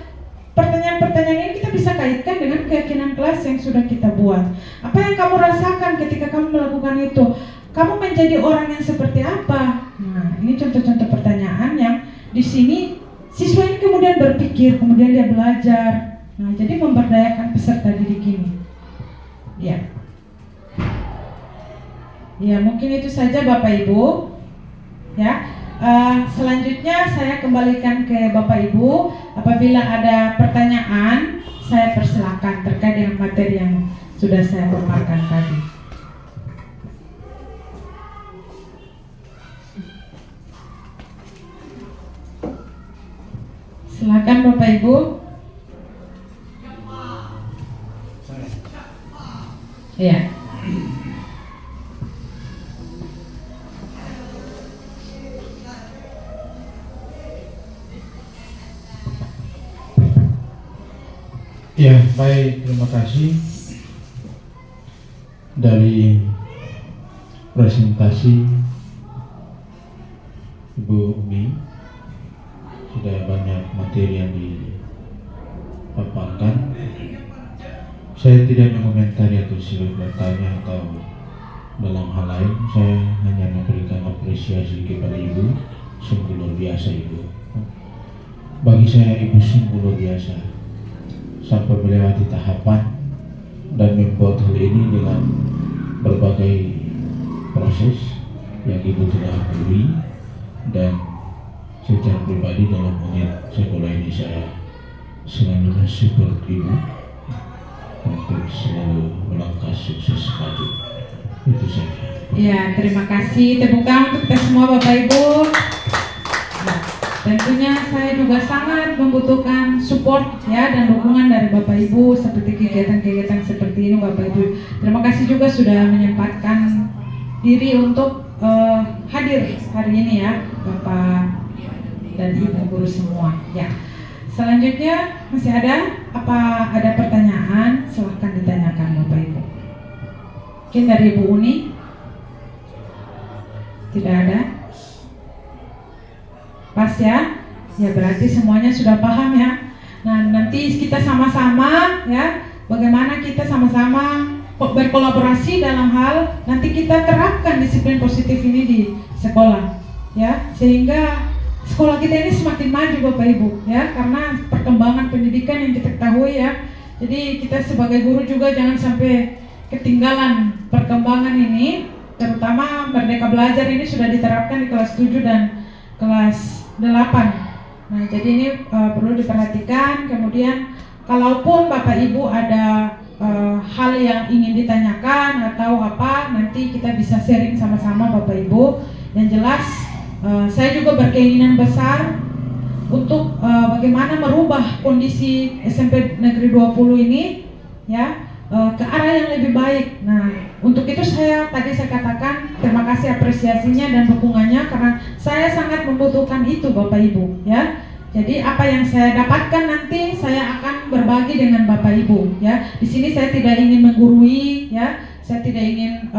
pertanyaan-pertanyaan ini kita bisa kaitkan dengan keyakinan kelas yang sudah kita buat. Apa yang kamu rasakan ketika kamu melakukan itu? Kamu menjadi orang yang seperti apa? Nah, ini contoh-contoh pertanyaan yang di sini siswa ini kemudian berpikir, kemudian dia belajar. Nah, jadi memberdayakan peserta didik ini. Ya. Ya, mungkin itu saja Bapak Ibu. Ya, selanjutnya saya kembalikan ke Bapak Ibu. Apabila ada pertanyaan, saya persilakan terkait dengan materi yang sudah saya paparkan tadi. Silakan Bapak Ibu. Ya. Ya, baik, terima kasih dari presentasi Ibu Umi. Sudah banyak materi yang dipaparkan. Saya tidak mengomentari atau silih bertanya atau dalam hal lain. Saya hanya memberikan apresiasi kepada Ibu. Sungguh luar biasa Ibu. Bagi saya Ibu sungguh luar biasa sampai melewati tahapan dan membuat hal ini dengan berbagai proses yang Ibu telah lalui. Dan secara pribadi dalam unit sekolah ini saya selalu mensupport Ibu untuk selalu melangkah sukses maju. Itu saja. Ya, terima kasih. Tepuk tangan untuk kita semua Bapak Ibu. Ya, tentunya saya juga sangat membutuhkan support ya dan dukungan dari Bapak Ibu seperti kegiatan-kegiatan seperti ini Bapak Ibu. Terima kasih juga sudah menyempatkan diri untuk hadir hari ini ya Bapak dan Ibu guru semua. Ya. Selanjutnya masih ada pertanyaan? Silahkan ditanyakan Bapak Ibu. Mungkin dari Ibu Uni? Tidak ada? Pas ya? Ya berarti semuanya sudah paham ya. Nah nanti kita sama-sama ya, bagaimana kita sama-sama berkolaborasi dalam hal nanti kita terapkan disiplin positif ini di sekolah ya, sehingga sekolah kita ini semakin maju Bapak Ibu ya, karena perkembangan pendidikan yang kita ketahui ya. Jadi kita sebagai guru juga jangan sampai ketinggalan perkembangan ini, terutama Merdeka Belajar ini sudah diterapkan di kelas 7 dan kelas 8. Nah jadi ini perlu diperhatikan. Kemudian kalaupun Bapak Ibu ada hal yang ingin ditanyakan atau apa, nanti kita bisa sharing sama-sama Bapak Ibu. Yang jelas saya juga berkeinginan besar untuk bagaimana merubah kondisi SMP Negeri 20 ini ya ke arah yang lebih baik. Nah, untuk itu saya katakan terima kasih apresiasinya dan dukungannya karena saya sangat membutuhkan itu Bapak Ibu ya. Jadi apa yang saya dapatkan nanti saya akan berbagi dengan Bapak Ibu ya. Di sini saya tidak ingin menggurui ya. Saya tidak ingin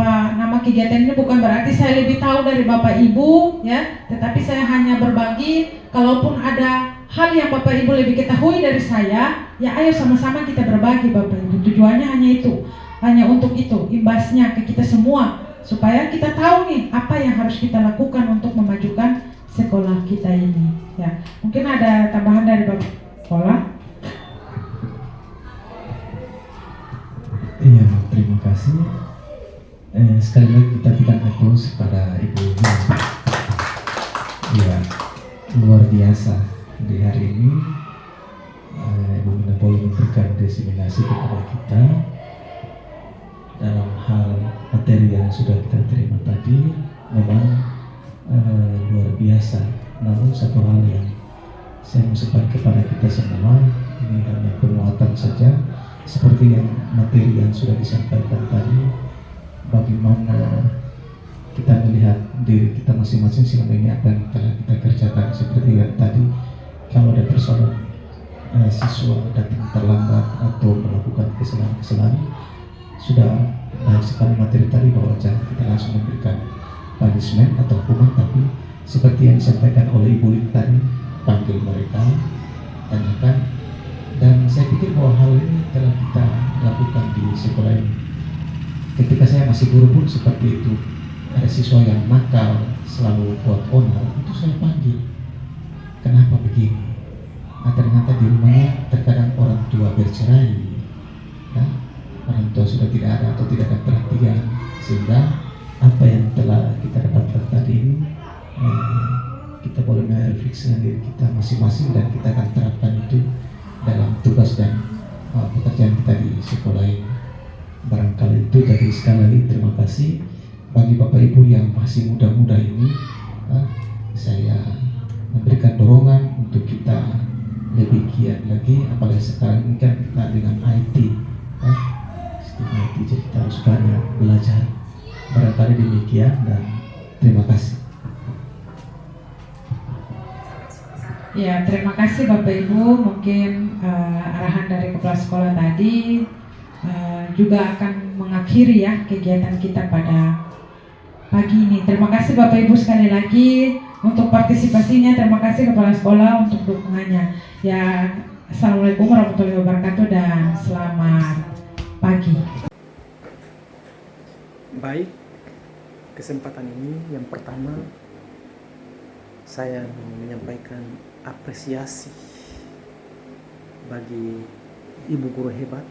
nama kegiatan ini bukan berarti saya lebih tahu dari Bapak Ibu ya, tetapi saya hanya berbagi. Kalaupun ada hal yang Bapak Ibu lebih ketahui dari saya, ya ayo sama-sama kita berbagi Bapak Ibu. Tujuannya hanya itu, hanya untuk itu, imbasnya ke kita semua supaya kita tahu nih apa yang harus kita lakukan untuk memajukan sekolah kita ini ya. Mungkin ada tambahan dari Bapak Sekolah? Iya, terima kasih. Sekali lagi kita berikan aplaus pada Ibu. Ya, luar biasa di hari ini. Ibu Minapolo memberikan diseminasi kepada kita dalam hal materi yang sudah kita terima tadi. Memang luar biasa. Namun satu hal yang saya mau sampaikan kepada kita semua, ini hanya penguatan saja, seperti yang materi yang sudah disampaikan tadi. Bagaimana kita melihat diri kita masing-masing selama ini, apa yang telah kita kerjakan. Seperti yang tadi, kalau ada persoalan siswa datang terlambat atau melakukan kesalahan-kesalahan, sudah banyak sekali materi tadi bahwa jangan kita langsung memberikan punishment atau hukuman, tapi seperti yang disampaikan oleh Ibu Lin tadi, panggil mereka, tanyakan. Dan saya pikir bahwa hal ini telah kita lakukan di sekolah ini. Ketika saya masih guru pun seperti itu. Ada siswa yang nakal, selalu buat onar, itu saya panggil. Kenapa begini? Nah, ternyata di rumahnya terkadang orang tua bercerai, ya? Orang tua sudah tidak ada atau tidak ada perhatian, sehingga apa yang telah kita dapatkan tadi ini kita boleh merefleksikan diri kita masing-masing dan kita akan terapkan itu dalam tugas dan pekerjaan kita di sekolah ini. Barangkali itu. Jadi sekali lagi terima kasih bagi Bapak Ibu yang masih muda-muda ini. Saya memberikan dorongan untuk kita lebih giat lagi, apalagi sekarang ini kan kita dengan IT sistem IT, jadi kita harus banyak belajar. Barangkali demikian dan terima kasih. Ya, terima kasih Bapak Ibu. Mungkin arahan dari kepala sekolah tadi juga akan mengakhiri ya kegiatan kita pada pagi ini. Terima kasih Bapak Ibu sekali lagi untuk partisipasinya. Terima kasih kepala sekolah untuk dukungannya. Ya, Assalamualaikum warahmatullahi wabarakatuh dan selamat pagi. Baik, kesempatan ini yang pertama saya mau menyampaikan apresiasi bagi ibu guru hebat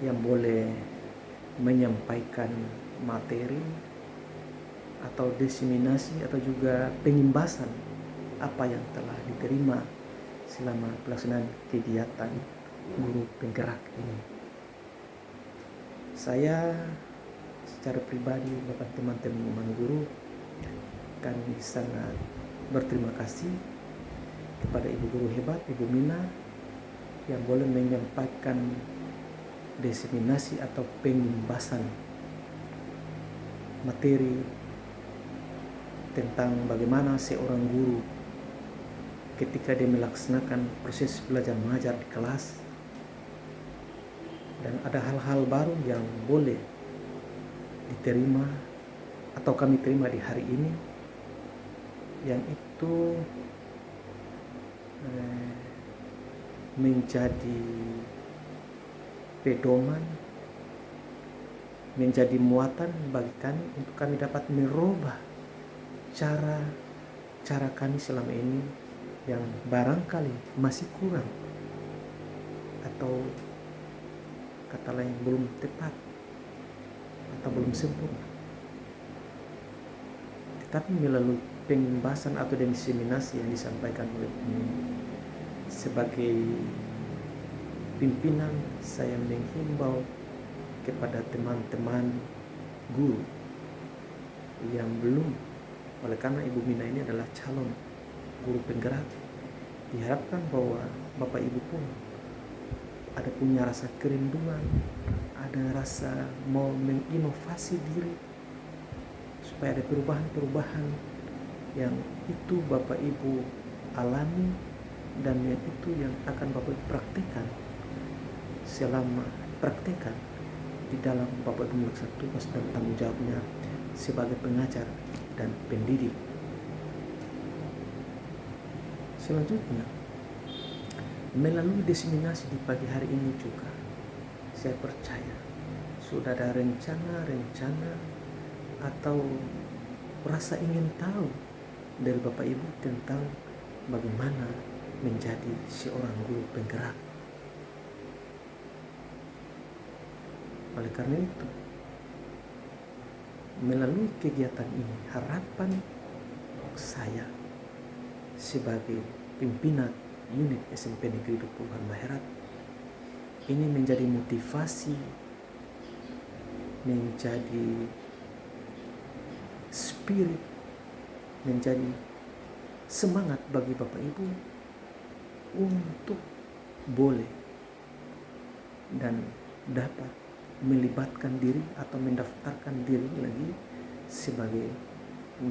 yang boleh menyampaikan materi atau diseminasi atau juga pengimbasan apa yang telah diterima selama pelaksanaan kegiatan guru penggerak ini. Saya secara pribadi, bahkan teman-teman guru, kami sangat berterima kasih kepada ibu guru hebat, Ibu Mina, yang boleh menyampaikan diseminasi atau pengimbasan materi tentang bagaimana seorang guru ketika dia melaksanakan proses belajar mengajar di kelas, dan ada hal-hal baru yang boleh diterima atau kami terima di hari ini, yang itu menjadi pedoman, menjadi muatan bagi kami untuk kami dapat merubah cara kami selama ini yang barangkali masih kurang atau kata lain belum tepat atau belum sempurna. Tetapi melalui pengimbasan atau diseminasi yang disampaikan oleh ini, sebagai pimpinan saya menghimbau kepada teman-teman guru yang belum, oleh karena Ibu Mina ini adalah calon guru penggerak, diharapkan bahwa Bapak Ibu pun ada punya rasa kerinduan, ada rasa mau menginovasi diri supaya ada perubahan-perubahan yang itu Bapak Ibu alami dan yang itu yang akan Bapak Ibu praktekkan selama praktekan di dalam Bapak Ibu melaksanakan tugas dan tanggung jawabnya sebagai pengajar dan pendidik. Selanjutnya, melalui diseminasi di pagi hari ini juga, saya percaya sudah ada rencana-rencana atau rasa ingin tahu dari Bapak Ibu tentang bagaimana menjadi seorang guru penggerak. Oleh karena itu, melalui kegiatan ini, harapan saya sebagai pimpinan unit SMP Negeri 20 Halmahera ini menjadi motivasi, menjadi spirit, menjadi semangat bagi Bapak Ibu untuk boleh dan dapat melibatkan diri atau mendaftarkan diri lagi sebagai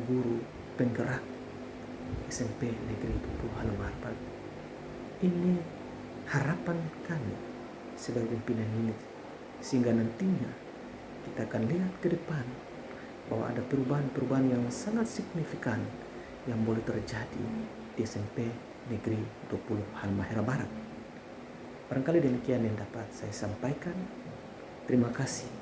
guru penggerak SMP Negeri 20 Halmahera. Ini harapan kami sebagai pimpinan unit, sehingga nantinya kita akan lihat ke depan bahwa ada perubahan-perubahan yang sangat signifikan yang boleh terjadi di SMP Negeri 20 Halmahera Barat. Barangkali demikian yang dapat saya sampaikan. Terima kasih.